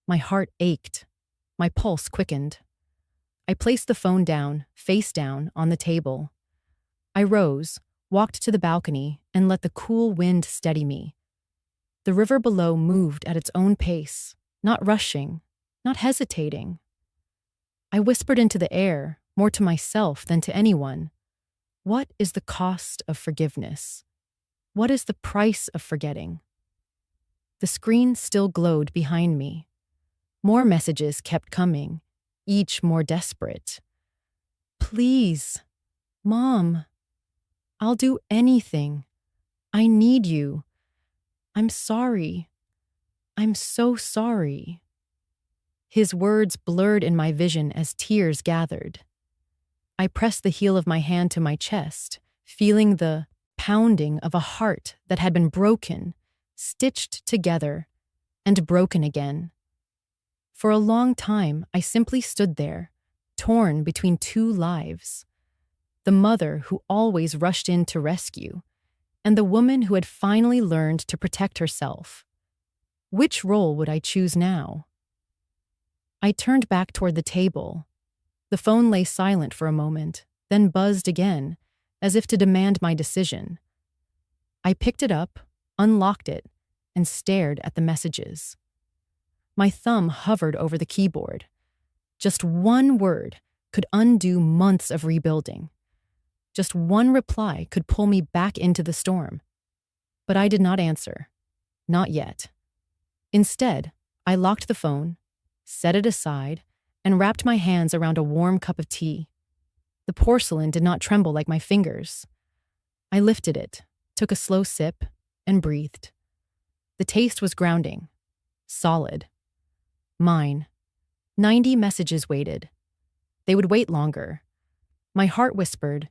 My heart ached. My pulse quickened. I placed the phone down, face down, on the table. I rose, walked to the balcony, and let the cool wind steady me. The river below moved at its own pace, not rushing, not hesitating. I whispered into the air, more to myself than to anyone. What is the cost of forgiveness? What is the price of forgetting? The screen still glowed behind me. More messages kept coming, each more desperate. Please, Mom, I'll do anything. I need you. I'm sorry. I'm so sorry. His words blurred in my vision as tears gathered. I pressed the heel of my hand to my chest, feeling the pounding of a heart that had been broken, stitched together, and broken again. For a long time, I simply stood there, torn between two lives. The mother who always rushed in to rescue, and the woman who had finally learned to protect herself. Which role would I choose now? I turned back toward the table. The phone lay silent for a moment, then buzzed again, as if to demand my decision. I picked it up, unlocked it, and stared at the messages. My thumb hovered over the keyboard. Just one word could undo months of rebuilding. Just one reply could pull me back into the storm. But I did not answer. Not yet. Instead, I locked the phone, set it aside, and wrapped my hands around a warm cup of tea. The porcelain did not tremble like my fingers. I lifted it, took a slow sip, and breathed. The taste was grounding, solid. Mine. 90 messages waited. They would wait longer. My heart whispered,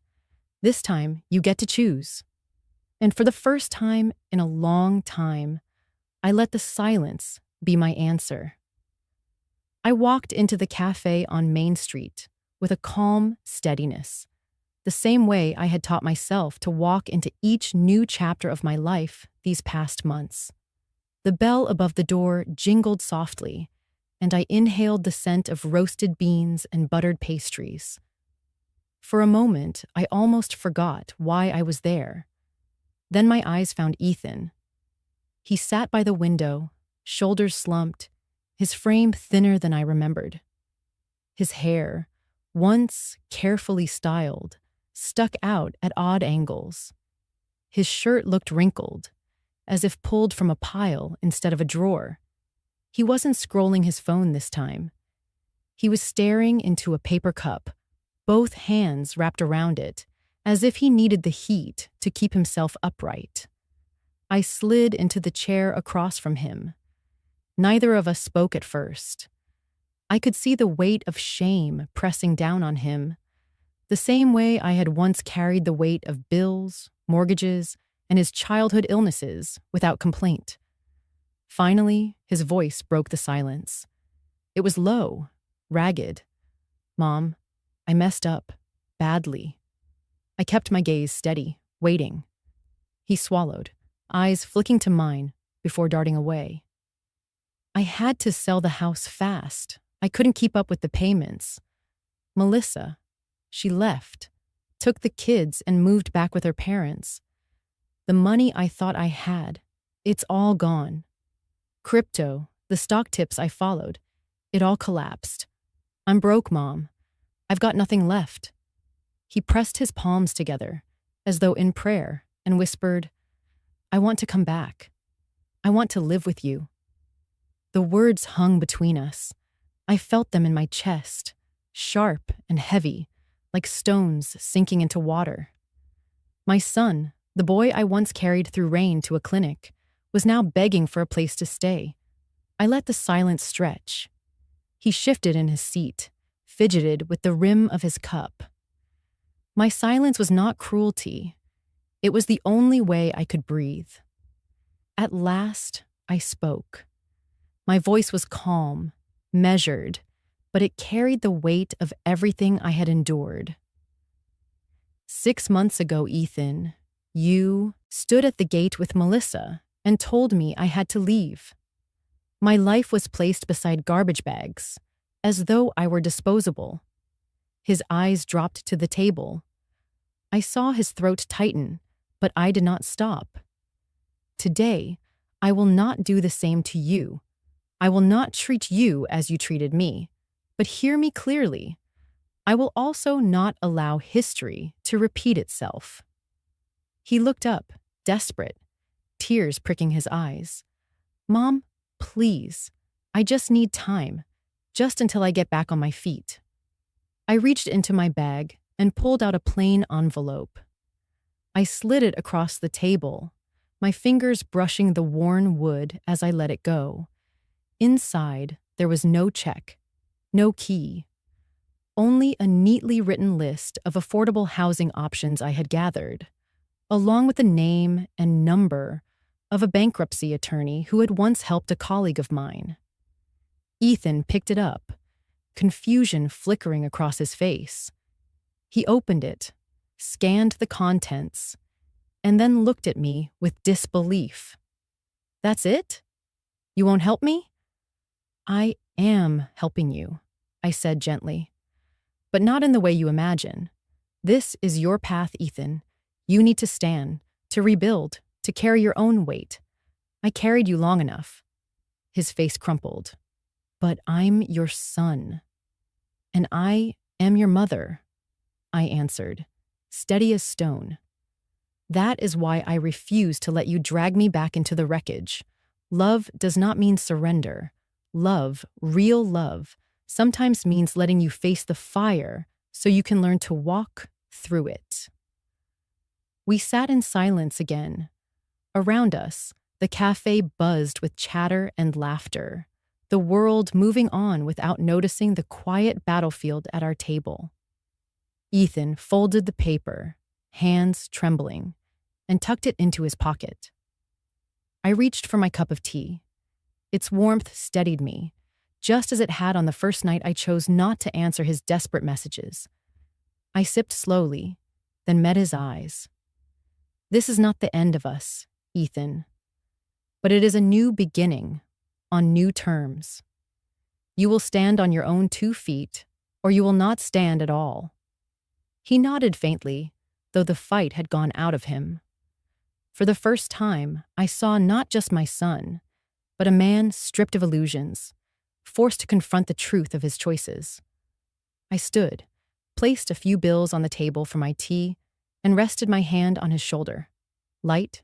"This time, you get to choose." And for the first time in a long time, I let the silence be my answer. I walked into the cafe on Main Street with a calm steadiness, the same way I had taught myself to walk into each new chapter of my life these past months. The bell above the door jingled softly, and I inhaled the scent of roasted beans and buttered pastries. For a moment, I almost forgot why I was there. Then my eyes found Ethan. He sat by the window, shoulders slumped, his frame thinner than I remembered. His hair, once carefully styled, stuck out at odd angles. His shirt looked wrinkled, as if pulled from a pile instead of a drawer. He wasn't scrolling his phone this time. He was staring into a paper cup, both hands wrapped around it, as if he needed the heat to keep himself upright. I slid into the chair across from him. Neither of us spoke at first. I could see the weight of shame pressing down on him, the same way I had once carried the weight of bills, mortgages, and his childhood illnesses without complaint. Finally, his voice broke the silence. It was low, ragged. "Mom, I messed up, badly." I kept my gaze steady, waiting. He swallowed, eyes flicking to mine before darting away. I had to sell the house fast. I couldn't keep up with the payments. Melissa, she left, took the kids and moved back with her parents. The money I thought I had, it's all gone. Crypto, the stock tips I followed, it all collapsed. I'm broke, Mom. I've got nothing left. He pressed his palms together, as though in prayer, and whispered, "I want to come back. I want to live with you." The words hung between us. I felt them in my chest, sharp and heavy, like stones sinking into water. My son, the boy I once carried through rain to a clinic, was now begging for a place to stay. I let the silence stretch. He shifted in his seat, fidgeted with the rim of his cup. My silence was not cruelty. It was the only way I could breathe. At last, I spoke. My voice was calm, measured, but it carried the weight of everything I had endured. 6 months ago, Ethan, you stood at the gate with Melissa and told me I had to leave. My life was placed beside garbage bags, as though I were disposable. His eyes dropped to the table. I saw his throat tighten, but I did not stop. Today, I will not do the same to you. I will not treat you as you treated me, but hear me clearly. I will also not allow history to repeat itself." He looked up, desperate, tears pricking his eyes. "Mom, please. I just need time, just until I get back on my feet." I reached into my bag and pulled out a plain envelope. I slid it across the table, my fingers brushing the worn wood as I let it go. Inside, there was no check, no key, only a neatly written list of affordable housing options I had gathered, along with the name and number of a bankruptcy attorney who had once helped a colleague of mine. Ethan picked it up, confusion flickering across his face. He opened it, scanned the contents, and then looked at me with disbelief. "That's it? You won't help me?" "I am helping you," I said gently. "But not in the way you imagine. This is your path, Ethan. You need to stand, to rebuild, to carry your own weight. I carried you long enough." His face crumpled. "But I'm your son. And I am your mother," I answered, steady as stone. "That is why I refuse to let you drag me back into the wreckage. Love does not mean surrender. Love, real love, sometimes means letting you face the fire so you can learn to walk through it." We sat in silence again. Around us, the cafe buzzed with chatter and laughter, the world moving on without noticing the quiet battlefield at our table. Ethan folded the paper, hands trembling, and tucked it into his pocket. I reached for my cup of tea. Its warmth steadied me, just as it had on the first night I chose not to answer his desperate messages. I sipped slowly, then met his eyes. "This is not the end of us, Ethan, but it is a new beginning, on new terms. You will stand on your own 2 feet, or you will not stand at all." He nodded faintly, though the fight had gone out of him. For the first time, I saw not just my son, but a man stripped of illusions, forced to confront the truth of his choices. I stood, placed a few bills on the table for my tea, and rested my hand on his shoulder. Light,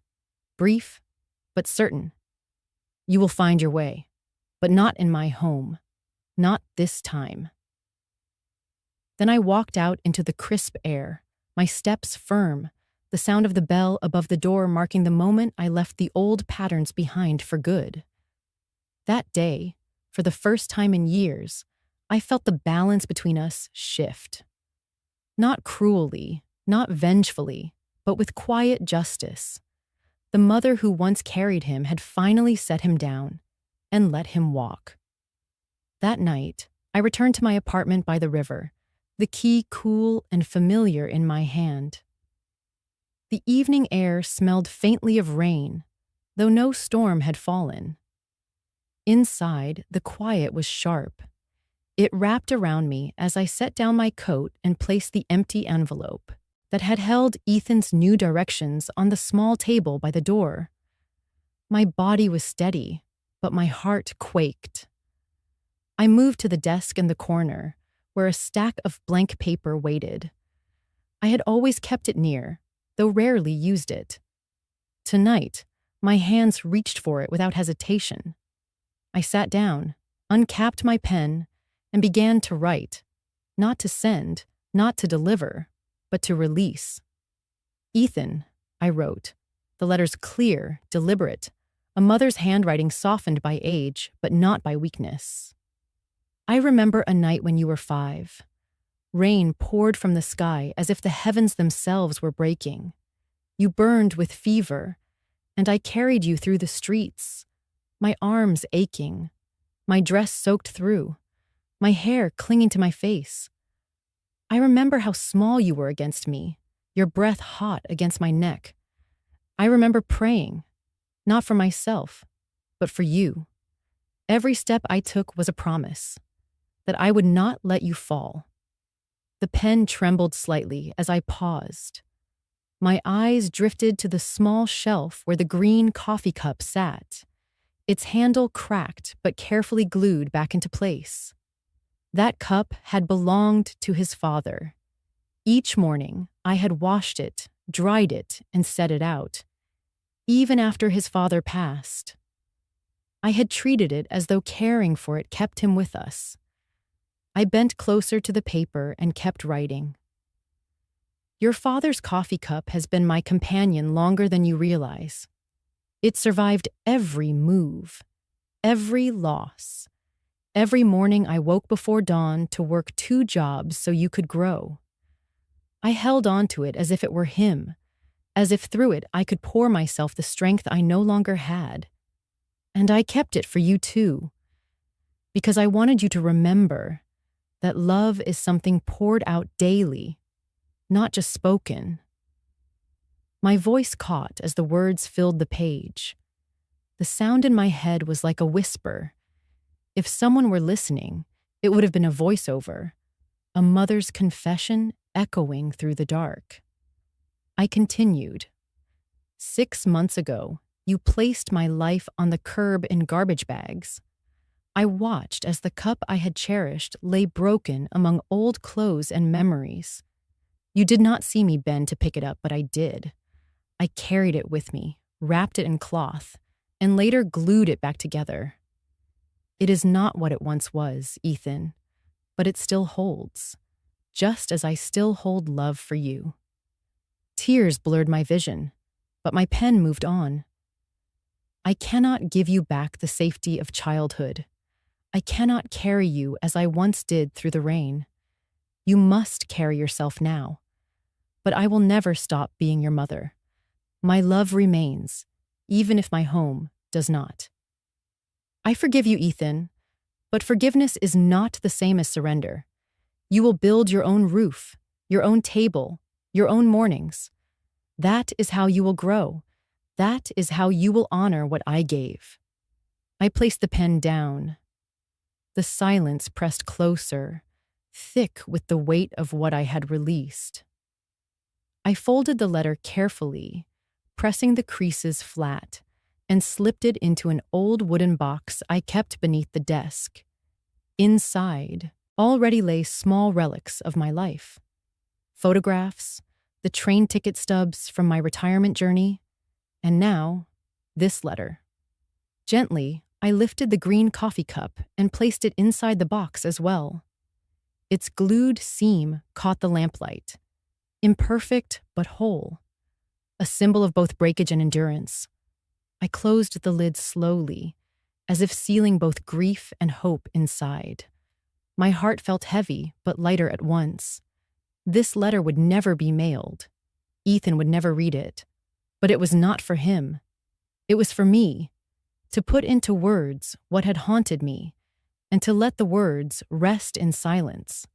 brief, but certain. "You will find your way, but not in my home. Not this time." Then I walked out into the crisp air, my steps firm, the sound of the bell above the door marking the moment I left the old patterns behind for good. That day, for the first time in years, I felt the balance between us shift. Not cruelly, not vengefully, but with quiet justice. The mother who once carried him had finally set him down and let him walk. That night, I returned to my apartment by the river, the key cool and familiar in my hand. The evening air smelled faintly of rain, though no storm had fallen. Inside, the quiet was sharp. It wrapped around me as I set down my coat and placed the empty envelope that had held Ethan's new directions on the small table by the door. My body was steady, but my heart quaked. I moved to the desk in the corner, where a stack of blank paper waited. I had always kept it near, though rarely used it. Tonight, my hands reached for it without hesitation. I sat down, uncapped my pen, and began to write, not to send, not to deliver, but to release. "Ethan," I wrote, the letters clear, deliberate, a mother's handwriting softened by age, but not by weakness. "I remember a night when you were 5. Rain poured from the sky as if the heavens themselves were breaking. You burned with fever, and I carried you through the streets, my arms aching, my dress soaked through, my hair clinging to my face. I remember how small you were against me, your breath hot against my neck. I remember praying, not for myself, but for you. Every step I took was a promise, that I would not let you fall." The pen trembled slightly as I paused. My eyes drifted to the small shelf where the green coffee cup sat, its handle cracked but carefully glued back into place. That cup had belonged to his father. Each morning, I had washed it, dried it, and set it out, even after his father passed. I had treated it as though caring for it kept him with us. I bent closer to the paper and kept writing. Your father's coffee cup has been my companion longer than you realize. It survived every move, every loss. Every morning I woke before dawn to work 2 jobs so you could grow. I held on to it as if it were him, as if through it I could pour myself the strength I no longer had. And I kept it for you too, because I wanted you to remember that love is something poured out daily, not just spoken. My voice caught as the words filled the page. The sound in my head was like a whisper. If someone were listening, it would have been a voiceover, a mother's confession echoing through the dark. I continued. 6 months ago, you placed my life on the curb in garbage bags. I watched as the cup I had cherished lay broken among old clothes and memories. You did not see me bend to pick it up, but I did. I carried it with me, wrapped it in cloth, and later glued it back together. It is not what it once was, Ethan, but it still holds, just as I still hold love for you. Tears blurred my vision, but my pen moved on. I cannot give you back the safety of childhood. I cannot carry you as I once did through the rain. You must carry yourself now. But I will never stop being your mother. My love remains, even if my home does not. I forgive you, Ethan, but forgiveness is not the same as surrender. You will build your own roof, your own table, your own mornings. That is how you will grow. That is how you will honor what I gave. I placed the pen down. The silence pressed closer, thick with the weight of what I had released. I folded the letter carefully, pressing the creases flat, and slipped it into an old wooden box I kept beneath the desk. Inside already lay small relics of my life. Photographs, the train ticket stubs from my retirement journey, and now, this letter. Gently, I lifted the green coffee cup and placed it inside the box as well. Its glued seam caught the lamplight, imperfect but whole, a symbol of both breakage and endurance. I closed the lid slowly, as if sealing both grief and hope inside. My heart felt heavy but lighter at once. This letter would never be mailed. Ethan would never read it. But it was not for him. It was for me, to put into words what had haunted me, and to let the words rest in silence.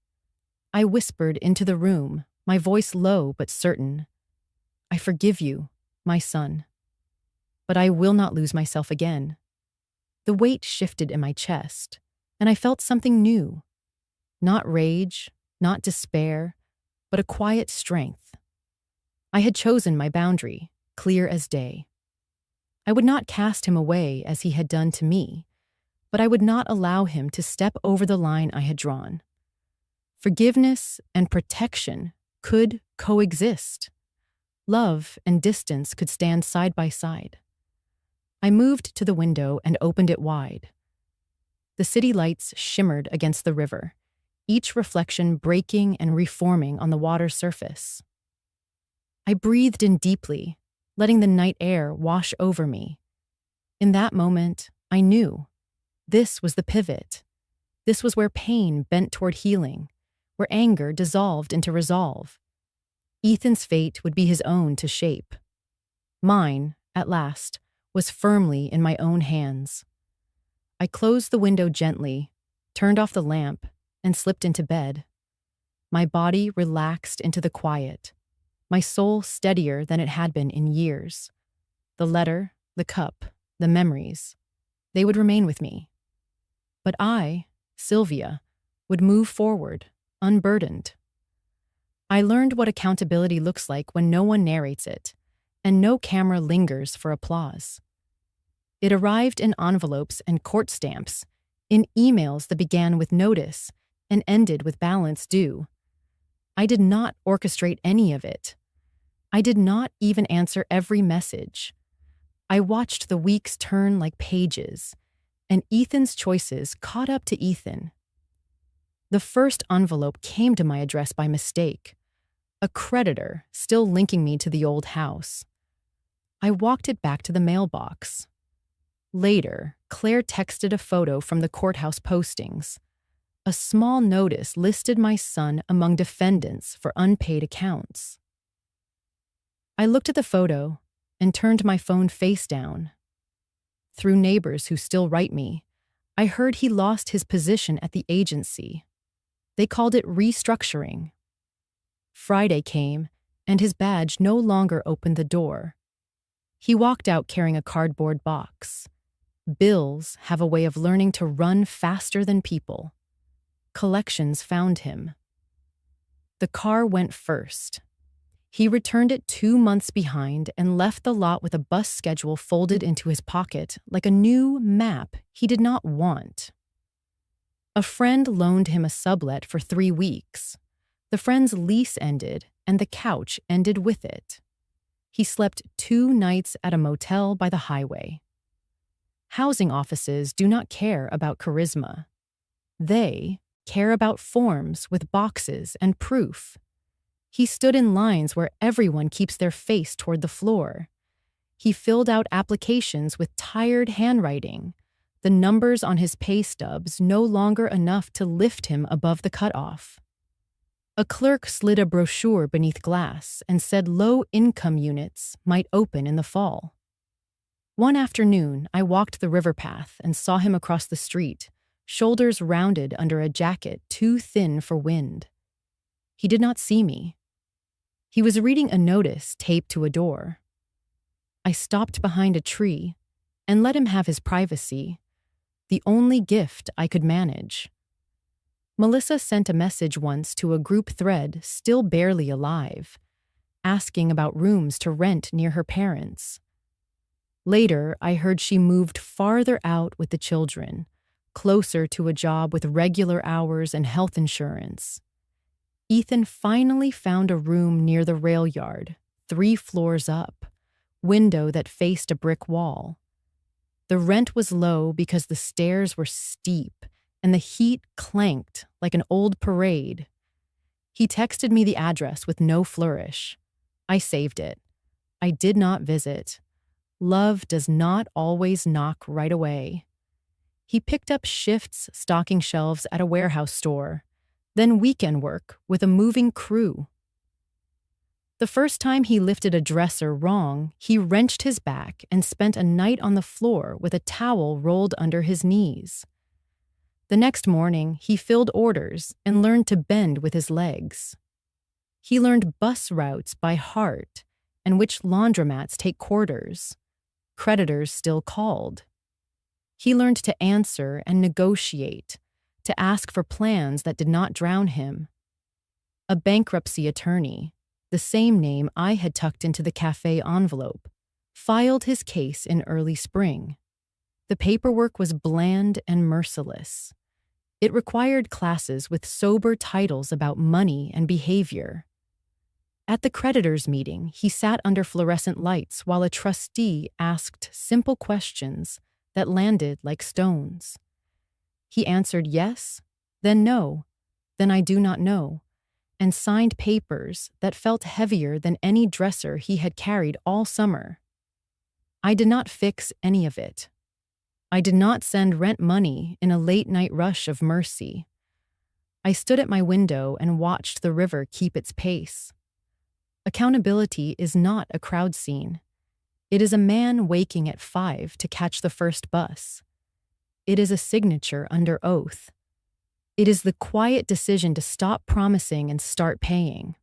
I whispered into the room, my voice low but certain. I forgive you, my son. But I will not lose myself again. The weight shifted in my chest, and I felt something new. Not rage, not despair, but a quiet strength. I had chosen my boundary, clear as day. I would not cast him away as he had done to me, but I would not allow him to step over the line I had drawn. Forgiveness and protection could coexist. Love and distance could stand side by side. I moved to the window and opened it wide. The city lights shimmered against the river, each reflection breaking and reforming on the water's surface. I breathed in deeply, letting the night air wash over me. In that moment, I knew. This was the pivot. This was where pain bent toward healing, where anger dissolved into resolve. Ethan's fate would be his own to shape. Mine, at last, was firmly in my own hands. I closed the window gently, turned off the lamp, and slipped into bed. My body relaxed into the quiet, my soul steadier than it had been in years. The letter, the cup, the memories, they would remain with me. But I, Sylvia, would move forward, unburdened. I learned what accountability looks like when no one narrates it, and no camera lingers for applause. It arrived in envelopes and court stamps, in emails that began with notice and ended with balance due. I did not orchestrate any of it. I did not even answer every message. I watched the weeks turn like pages, and Ethan's choices caught up to Ethan. The first envelope came to my address by mistake, a creditor still linking me to the old house. I walked it back to the mailbox. Later, Claire texted a photo from the courthouse postings. A small notice listed my son among defendants for unpaid accounts. I looked at the photo and turned my phone face down. Through neighbors who still write me, I heard he lost his position at the agency. They called it restructuring. Friday came, and his badge no longer opened the door. He walked out carrying a cardboard box. Bills have a way of learning to run faster than people. Collections found him. The car went first. He returned it 2 months behind and left the lot with a bus schedule folded into his pocket like a new map he did not want. A friend loaned him a sublet for 3 weeks. The friend's lease ended, and the couch ended with it. He slept 2 nights at a motel by the highway. Housing offices do not care about charisma. They care about forms with boxes and proof. He stood in lines where everyone keeps their face toward the floor. He filled out applications with tired handwriting, the numbers on his pay stubs no longer enough to lift him above the cutoff. A clerk slid a brochure beneath glass and said low-income units might open in the fall. One afternoon, I walked the river path and saw him across the street, shoulders rounded under a jacket too thin for wind. He did not see me. He was reading a notice taped to a door. I stopped behind a tree and let him have his privacy, the only gift I could manage. Melissa sent a message once to a group thread still barely alive, asking about rooms to rent near her parents. Later, I heard she moved farther out with the children, closer to a job with regular hours and health insurance. Ethan finally found a room near the rail yard, 3 floors up, window that faced a brick wall. The rent was low because the stairs were steep and the heat clanked like an old parade. He texted me the address with no flourish. I saved it. I did not visit. Love does not always knock right away. He picked up shifts stocking shelves at a warehouse store, then weekend work with a moving crew. The first time he lifted a dresser wrong, he wrenched his back and spent a night on the floor with a towel rolled under his knees. The next morning, he filled orders and learned to bend with his legs. He learned bus routes by heart and which laundromats take quarters. Creditors still called. He learned to answer and negotiate, to ask for plans that did not drown him. A bankruptcy attorney, the same name I had tucked into the cafe envelope, filed his case in early spring. The paperwork was bland and merciless. It required classes with sober titles about money and behavior. At the creditors' meeting, he sat under fluorescent lights while a trustee asked simple questions that landed like stones. He answered yes, then no, then I do not know, and signed papers that felt heavier than any dresser he had carried all summer. I did not fix any of it. I did not send rent money in a late-night rush of mercy. I stood at my window and watched the river keep its pace. Accountability is not a crowd scene. It is a man waking at 5 to catch the first bus. It is a signature under oath. It is the quiet decision to stop promising and start paying.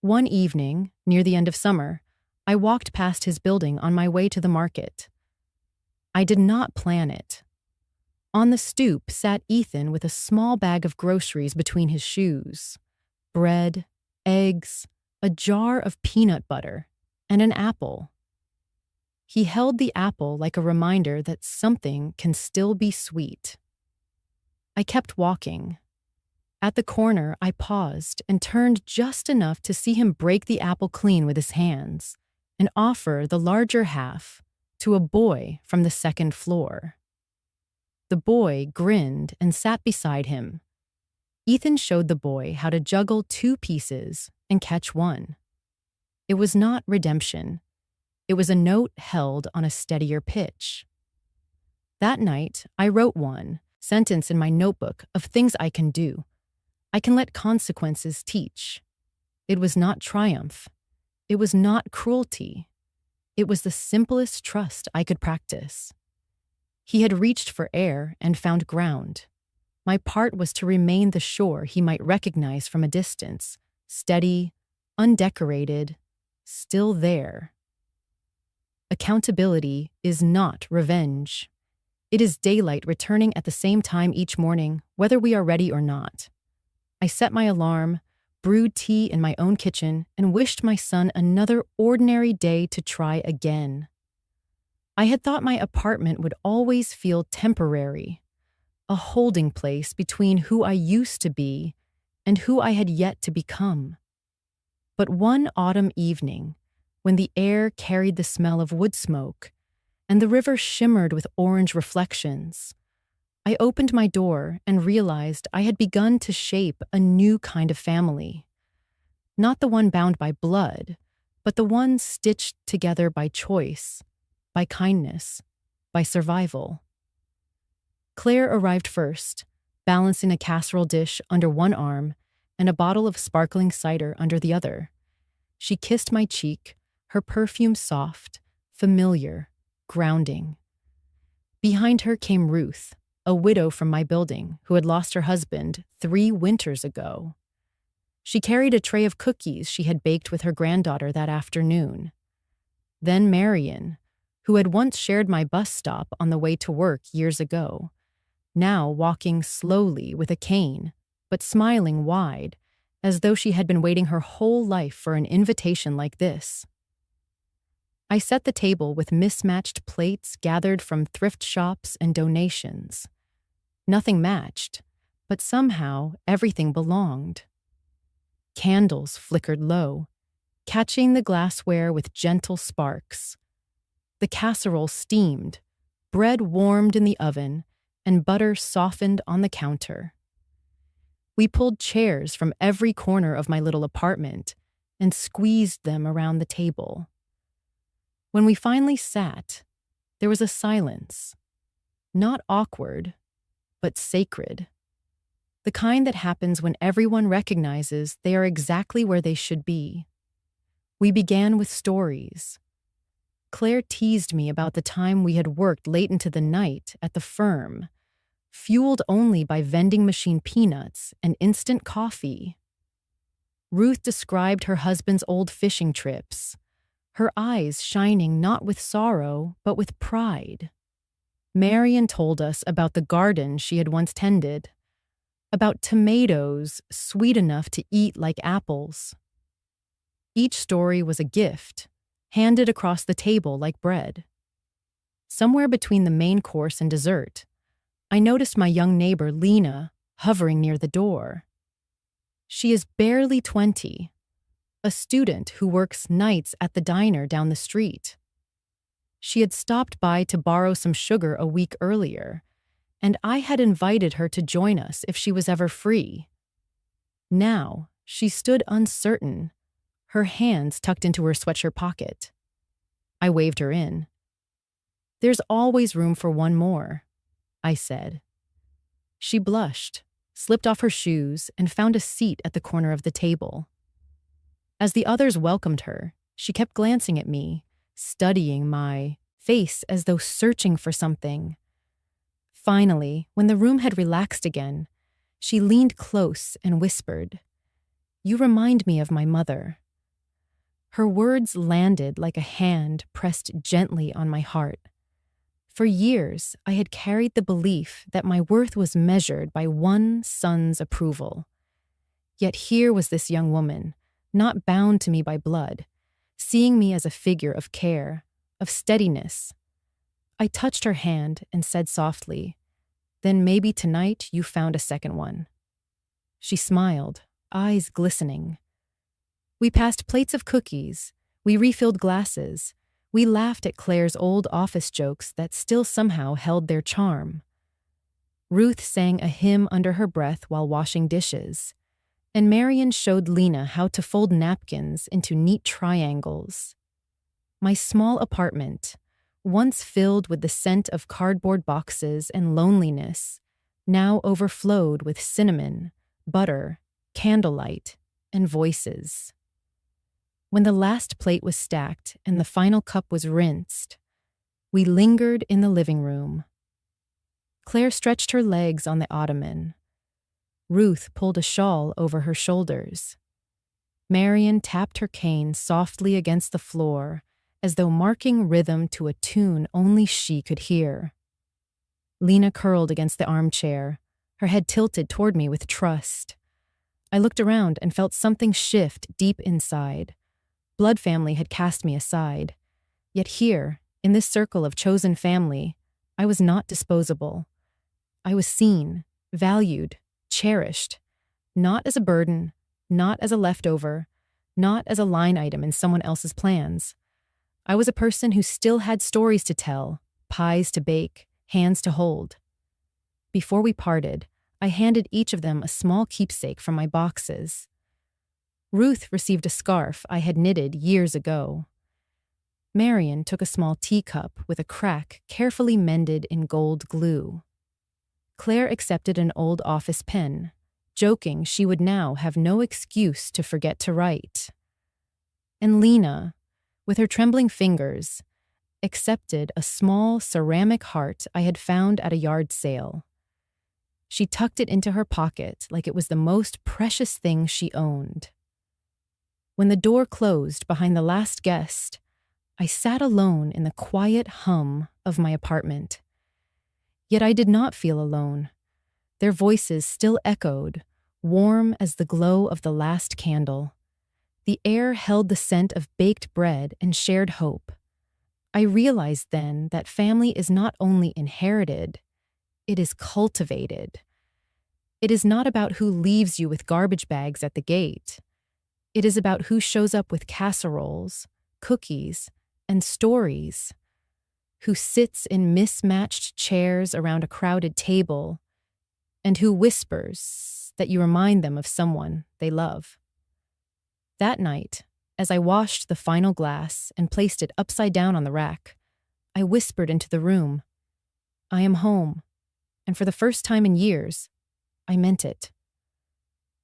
One evening, near the end of summer, I walked past his building on my way to the market. I did not plan it. On the stoop sat Ethan with a small bag of groceries between his shoes. Bread, eggs, a jar of peanut butter, and an apple. He held the apple like a reminder that something can still be sweet. I kept walking. At the corner, I paused and turned just enough to see him break the apple clean with his hands and offer the larger half to a boy from the second floor. The boy grinned and sat beside him. Ethan showed the boy how to juggle two pieces and catch one. It was not redemption. It was a note held on a steadier pitch. That night, I wrote one sentence in my notebook of things I can do. I can let consequences teach. It was not triumph. It was not cruelty. It was the simplest trust I could practice. He had reached for air and found ground. My part was to remain the shore he might recognize from a distance, steady, undecorated, still there. Accountability is not revenge. It is daylight returning at the same time each morning, whether we are ready or not. I set my alarm, brewed tea in my own kitchen, and wished my son another ordinary day to try again. I had thought my apartment would always feel temporary, a holding place between who I used to be and who I had yet to become. But one autumn evening, when the air carried the smell of wood smoke and the river shimmered with orange reflections, I opened my door and realized I had begun to shape a new kind of family. Not the one bound by blood, but the one stitched together by choice, by kindness, by survival. Claire arrived first, balancing a casserole dish under one arm and a bottle of sparkling cider under the other. She kissed my cheek, her perfume soft, familiar, grounding. Behind her came Ruth, a widow from my building who had lost her husband 3 winters ago. She carried a tray of cookies she had baked with her granddaughter that afternoon. Then Marion, who had once shared my bus stop on the way to work years ago, now walking slowly with a cane, but smiling wide, as though she had been waiting her whole life for an invitation like this. I set the table with mismatched plates gathered from thrift shops and donations. Nothing matched, but somehow everything belonged. Candles flickered low, catching the glassware with gentle sparks. The casserole steamed, bread warmed in the oven, and butter softened on the counter. We pulled chairs from every corner of my little apartment and squeezed them around the table. When we finally sat, there was a silence, not awkward, but sacred. The kind that happens when everyone recognizes they are exactly where they should be. We began with stories. Claire teased me about the time we had worked late into the night at the firm, fueled only by vending machine peanuts and instant coffee. Ruth described her husband's old fishing trips, her eyes shining not with sorrow, but with pride. Marion told us about the garden she had once tended, about tomatoes sweet enough to eat like apples. Each story was a gift, handed across the table like bread. Somewhere between the main course and dessert, I noticed my young neighbor Lena hovering near the door. She is barely 20, a student who works nights at the diner down the street. She had stopped by to borrow some sugar a week earlier, and I had invited her to join us if she was ever free. Now, she stood uncertain, her hands tucked into her sweatshirt pocket. I waved her in. "There's always room for one more," I said. She blushed, slipped off her shoes, and found a seat at the corner of the table. As the others welcomed her, she kept glancing at me, studying my face as though searching for something. Finally, when the room had relaxed again, she leaned close and whispered, "You remind me of my mother." Her words landed like a hand pressed gently on my heart. For years, I had carried the belief that my worth was measured by one son's approval. Yet here was this young woman, not bound to me by blood, seeing me as a figure of care, of steadiness. I touched her hand and said softly, "Then maybe tonight you found a second one." She smiled, eyes glistening. We passed plates of cookies. We refilled glasses. We laughed at Claire's old office jokes that still somehow held their charm. Ruth sang a hymn under her breath while washing dishes, and Marion showed Lena how to fold napkins into neat triangles. My small apartment, once filled with the scent of cardboard boxes and loneliness, now overflowed with cinnamon, butter, candlelight, and voices. When the last plate was stacked and the final cup was rinsed, we lingered in the living room. Claire stretched her legs on the ottoman. Ruth pulled a shawl over her shoulders. Marion tapped her cane softly against the floor, as though marking rhythm to a tune only she could hear. Lena curled against the armchair, her head tilted toward me with trust. I looked around and felt something shift deep inside. Blood family had cast me aside. Yet here, in this circle of chosen family, I was not disposable. I was seen, valued, cherished, not as a burden, not as a leftover, not as a line item in someone else's plans. I was a person who still had stories to tell, pies to bake, hands to hold. Before we parted, I handed each of them a small keepsake from my boxes. Ruth received a scarf I had knitted years ago. Marion took a small teacup with a crack carefully mended in gold glue. Claire accepted an old office pen, joking she would now have no excuse to forget to write. And Lena, with her trembling fingers, accepted a small ceramic heart I had found at a yard sale. She tucked it into her pocket like it was the most precious thing she owned. When the door closed behind the last guest, I sat alone in the quiet hum of my apartment. Yet I did not feel alone. Their voices still echoed, warm as the glow of the last candle. The air held the scent of baked bread and shared hope. I realized then that family is not only inherited, it is cultivated. It is not about who leaves you with garbage bags at the gate. It is about who shows up with casseroles, cookies, and stories, who sits in mismatched chairs around a crowded table, and who whispers that you remind them of someone they love. That night, as I washed the final glass and placed it upside down on the rack, I whispered into the room, "I am home," and for the first time in years, I meant it.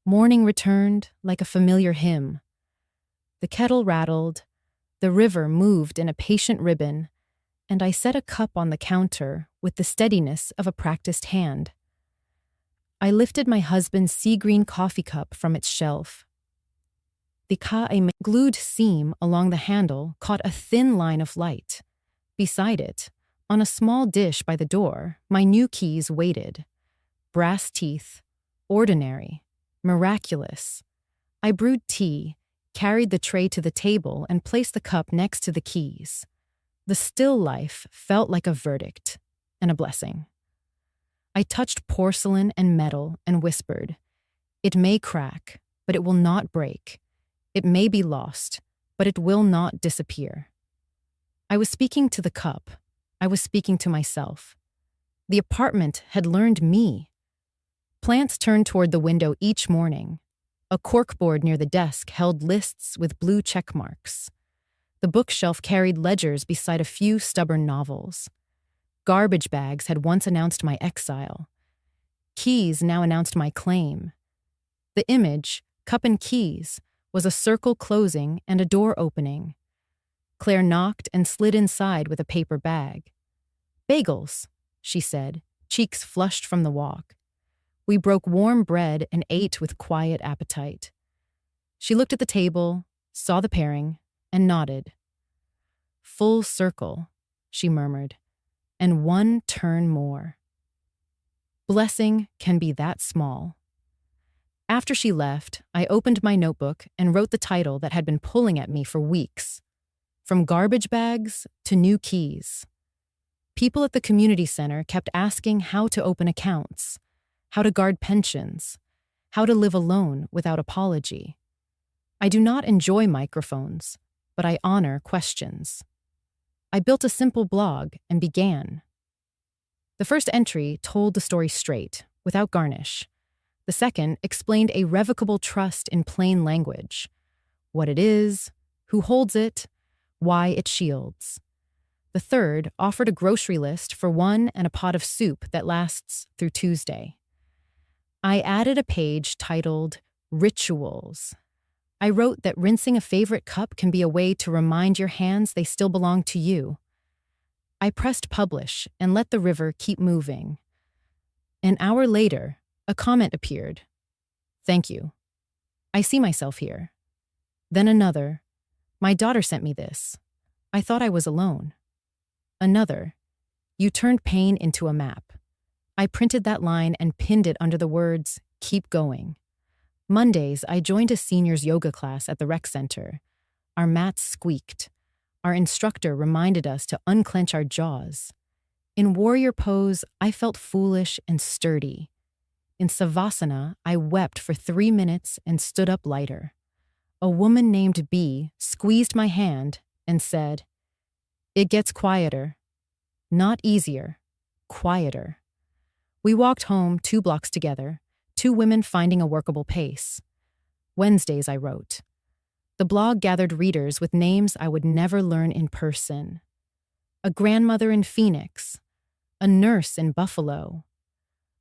Morning returned like a familiar hymn. The kettle rattled, the river moved in a patient ribbon, and I set a cup on the counter with the steadiness of a practiced hand. I lifted my husband's sea-green coffee cup from its shelf. The glued seam along the handle caught a thin line of light. Beside it, on a small dish by the door, my new keys waited. Brass teeth, ordinary, miraculous. I brewed tea, carried the tray to the table, and placed the cup next to the keys. The still life felt like a verdict and a blessing. I touched porcelain and metal and whispered, "It may crack, but it will not break. It may be lost, but it will not disappear." I was speaking to the cup. I was speaking to myself. The apartment had learned me. Plants turned toward the window each morning. A corkboard near the desk held lists with blue check marks. The bookshelf carried ledgers beside a few stubborn novels. Garbage bags had once announced my exile. Keys now announced my claim. The image, cup and keys, was a circle closing and a door opening. Claire knocked and slid inside with a paper bag. "Bagels," she said, cheeks flushed from the walk. We broke warm bread and ate with quiet appetite. She looked at the table, saw the pairing, and nodded. "Full circle," she murmured, "and one turn more." Blessing can be that small. After she left, I opened my notebook and wrote the title that had been pulling at me for weeks. from garbage bags to new keys. People at the community center kept asking how to open accounts, how to guard pensions, how to live alone without apology. I do not enjoy microphones, but I honor questions. I built a simple blog and began. The first entry told the story straight, without garnish. The second explained a revocable trust in plain language: what it is, who holds it, why it shields. The third offered a grocery list for one and a pot of soup that lasts through Tuesday. I added a page titled Rituals. I wrote that rinsing a favorite cup can be a way to remind your hands they still belong to you. I pressed publish and let the river keep moving. An hour later, a comment appeared. Thank you. I see myself here. Then another. My daughter sent me this. I thought I was alone. Another. You turned pain into a map. I printed that line and pinned it under the words, keep going. Mondays, I joined a seniors yoga class at the rec center. Our mats squeaked. Our instructor reminded us to unclench our jaws. In warrior pose, I felt foolish and sturdy. In savasana, I wept for 3 minutes and stood up lighter. A woman named B squeezed my hand and said, "It gets quieter. Not easier, quieter." We walked home 2 blocks together, 2 women finding a workable pace. Wednesdays, I wrote. The blog gathered readers with names I would never learn in person. A grandmother in Phoenix, a nurse in Buffalo,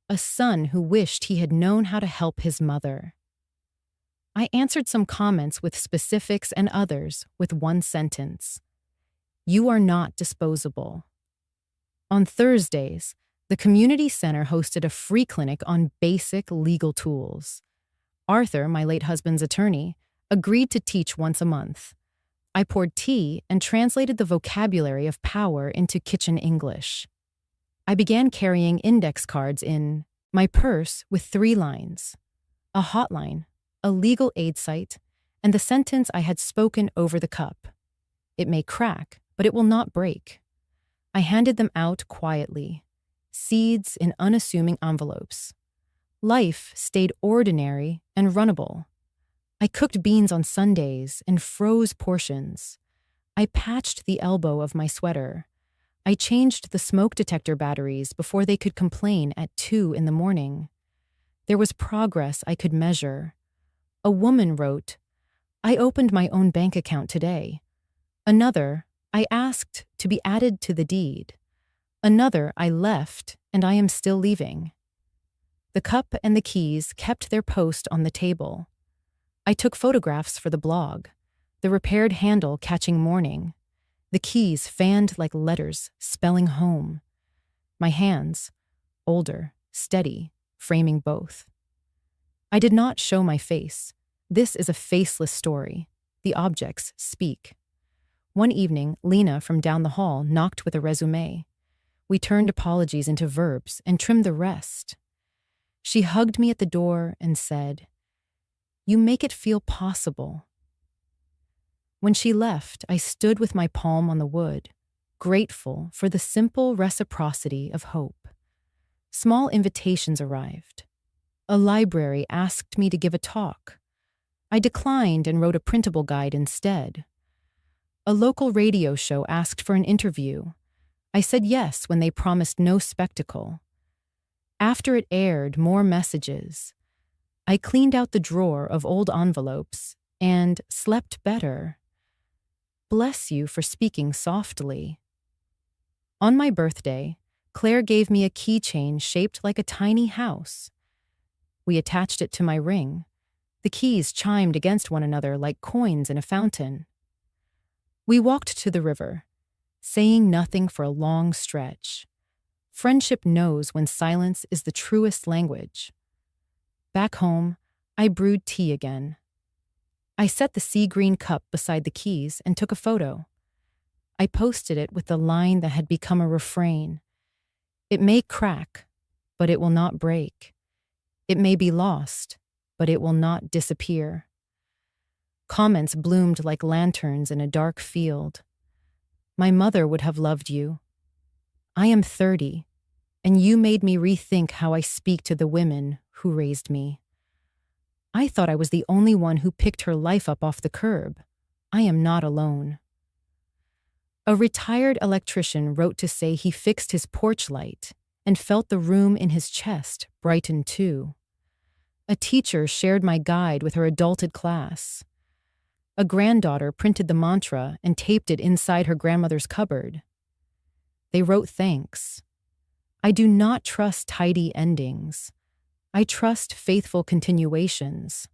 a son who wished he had known how to help his mother. I answered some comments with specifics and others with one sentence. You are not disposable. On Thursdays, the community center hosted a free clinic on basic legal tools. Arthur, my late husband's attorney, agreed to teach once a month. I poured tea and translated the vocabulary of power into kitchen English. I began carrying index cards in my purse with 3 lines, a hotline, a legal aid site, and the sentence I had spoken over the cup. It may crack, but it will not break. I handed them out quietly, seeds in unassuming envelopes. Life stayed ordinary and runnable. I cooked beans on Sundays and froze portions. I patched the elbow of my sweater. I changed the smoke detector batteries before they could complain at 2 in the morning. There was progress I could measure. A woman wrote, I opened my own bank account today. Another, I asked to be added to the deed. Another, I left, and I am still leaving. The cup and the keys kept their post on the table. I took photographs for the blog, the repaired handle catching morning, the keys fanned like letters spelling home. My hands, older, steady, framing both. I did not show my face. This is a faceless story. The objects speak. One evening, Lena from down the hall knocked with a resume. We turned apologies into verbs and trimmed the rest. She hugged me at the door and said, You make it feel possible. When she left, I stood with my palm on the wood, grateful for the simple reciprocity of hope. Small invitations arrived. A library asked me to give a talk. I declined and wrote a printable guide instead. A local radio show asked for an interview. I said yes when they promised no spectacle. After it aired, more messages. I cleaned out the drawer of old envelopes and slept better. Bless you for speaking softly. On my birthday, Claire gave me a keychain shaped like a tiny house. We attached it to my ring. The keys chimed against one another like coins in a fountain. We walked to the river, saying nothing for a long stretch. Friendship knows when silence is the truest language. Back home, I brewed tea again. I set the sea green cup beside the keys and took a photo. I posted it with the line that had become a refrain. It may crack, but it will not break. It may be lost, but it will not disappear. Comments bloomed like lanterns in a dark field. My mother would have loved you. I am 30, and you made me rethink how I speak to the women who raised me. I thought I was the only one who picked her life up off the curb. I am not alone. A retired electrician wrote to say he fixed his porch light and felt the room in his chest brighten too. A teacher shared my guide with her adulted class. A granddaughter printed the mantra and taped it inside her grandmother's cupboard. They wrote thanks. I do not trust tidy endings. I trust faithful continuations.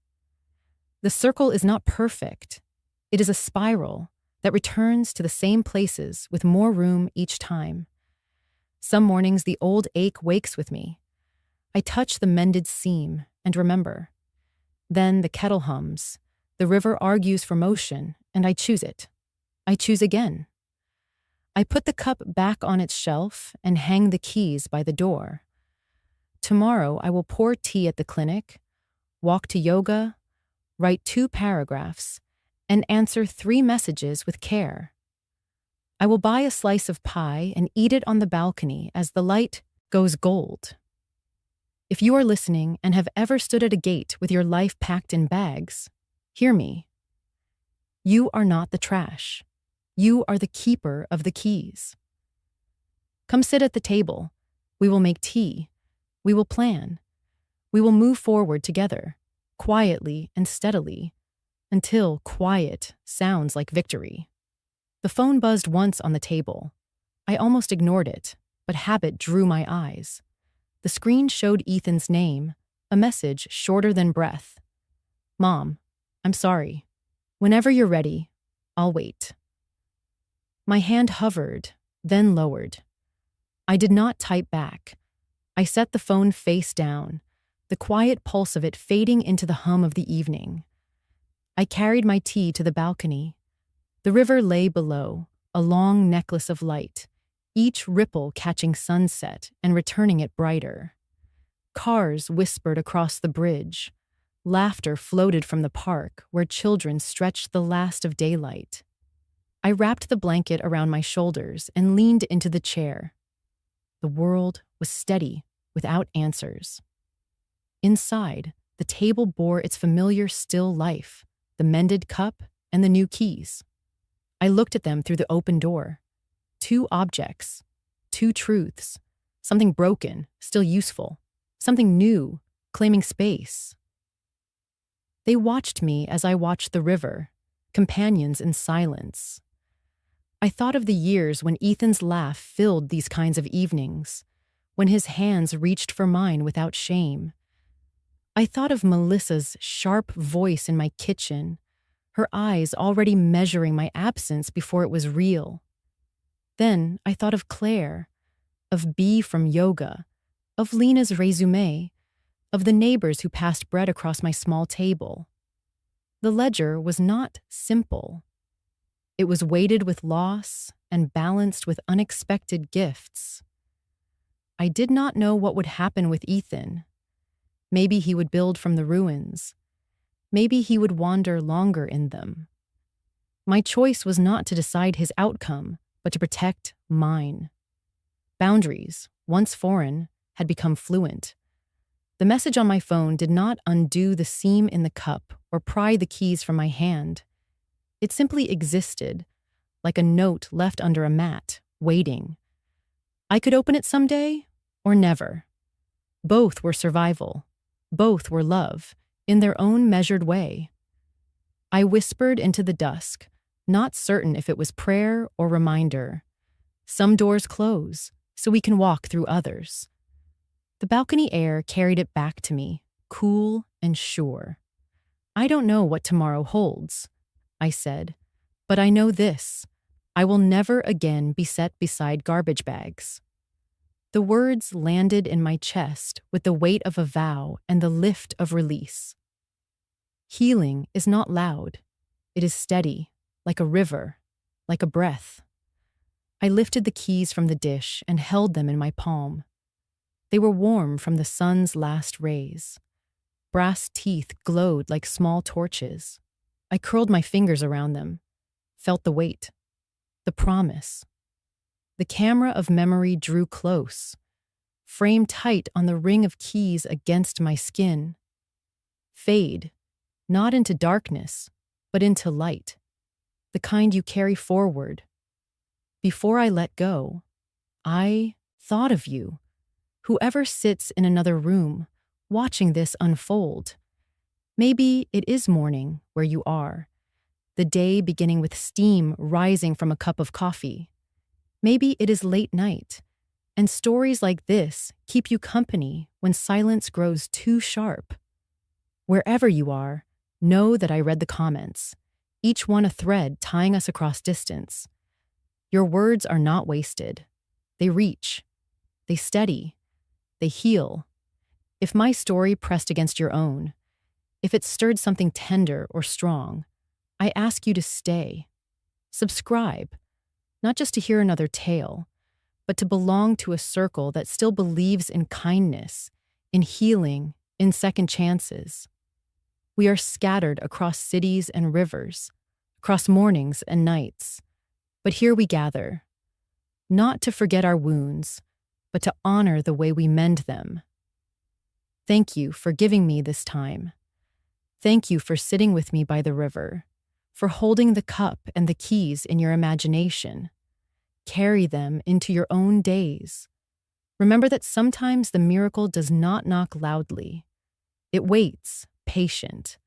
The circle is not perfect. It is a spiral that returns to the same places with more room each time. Some mornings the old ache wakes with me. I touch the mended seam and remember. Then the kettle hums. The river argues for motion, and I choose it. I choose again. I put the cup back on its shelf and hang the keys by the door. Tomorrow I will pour tea at the clinic, walk to yoga, write 2 paragraphs, and answer 3 messages with care. I will buy a slice of pie and eat it on the balcony as the light goes gold. If you are listening and have ever stood at a gate with your life packed in bags, hear me. You are not the trash. You are the keeper of the keys. Come sit at the table. We will make tea. We will plan. We will move forward together, quietly and steadily, until quiet sounds like victory. The phone buzzed once on the table. I almost ignored it, but habit drew my eyes. The screen showed Ethan's name, a message shorter than breath. Mom, I'm sorry. Whenever you're ready, I'll wait. My hand hovered, then lowered. I did not type back. I set the phone face down, the quiet pulse of it fading into the hum of the evening. I carried my tea to the balcony. The river lay below, a long necklace of light, each ripple catching sunset and returning it brighter. Cars whispered across the bridge. Laughter floated from the park where children stretched the last of daylight. I wrapped the blanket around my shoulders and leaned into the chair. The world was steady, without answers. Inside, the table bore its familiar still life, the mended cup and the new keys. I looked at them through the open door. 2 objects, 2 truths, something broken, still useful, something new, claiming space. They watched me as I watched the river, companions in silence. I thought of the years when Ethan's laugh filled these kinds of evenings, when his hands reached for mine without shame. I thought of Melissa's sharp voice in my kitchen, her eyes already measuring my absence before it was real. Then I thought of Claire, of Bea from yoga, of Lena's resume, of the neighbors who passed bread across my small table. The ledger was not simple. It was weighted with loss and balanced with unexpected gifts. I did not know what would happen with Ethan. Maybe he would build from the ruins. Maybe he would wander longer in them. My choice was not to decide his outcome, but to protect mine. Boundaries, once foreign, had become fluent. The message on my phone did not undo the seam in the cup or pry the keys from my hand. It simply existed, like a note left under a mat, waiting. I could open it someday, or never. Both were survival. Both were love, in their own measured way. I whispered into the dusk, not certain if it was prayer or reminder. Some doors close, so we can walk through others. The balcony air carried it back to me, cool and sure. I don't know what tomorrow holds, I said, but I know this. I will never again be set beside garbage bags. The words landed in my chest with the weight of a vow and the lift of release. Healing is not loud. It is steady, like a river, like a breath. I lifted the keys from the dish and held them in my palm. They were warm from the sun's last rays. Brass teeth glowed like small torches. I curled my fingers around them, felt the weight. the promise. The camera of memory drew close, framed tight on the ring of keys against my skin. Fade, not into darkness, but into light, the kind you carry forward. Before I let go, I thought of you, whoever sits in another room, watching this unfold. Maybe it is morning where you are, the day beginning with steam rising from a cup of coffee. Maybe it is late night, and stories like this keep you company when silence grows too sharp. Wherever you are, know that I read the comments, each one a thread tying us across distance. Your words are not wasted. They reach, they steady, they heal. If my story pressed against your own, if it stirred something tender or strong, I ask you to stay. Subscribe, not just to hear another tale, but to belong to a circle that still believes in kindness, in healing, in second chances. We are scattered across cities and rivers, across mornings and nights. But here we gather, not to forget our wounds, but to honor the way we mend them. Thank you for giving me this time. Thank you for sitting with me by the river, for holding the cup and the keys in your imagination. Carry them into your own days. Remember that sometimes the miracle does not knock loudly. It waits, patient,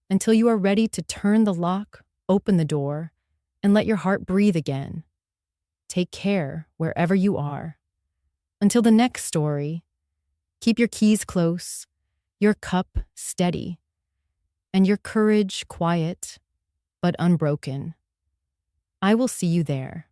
until you are ready to turn the lock, open the door, and let your heart breathe again. Take care wherever you are. Until the next story, keep your keys close, your cup steady, and your courage quiet but unbroken. I will see you there.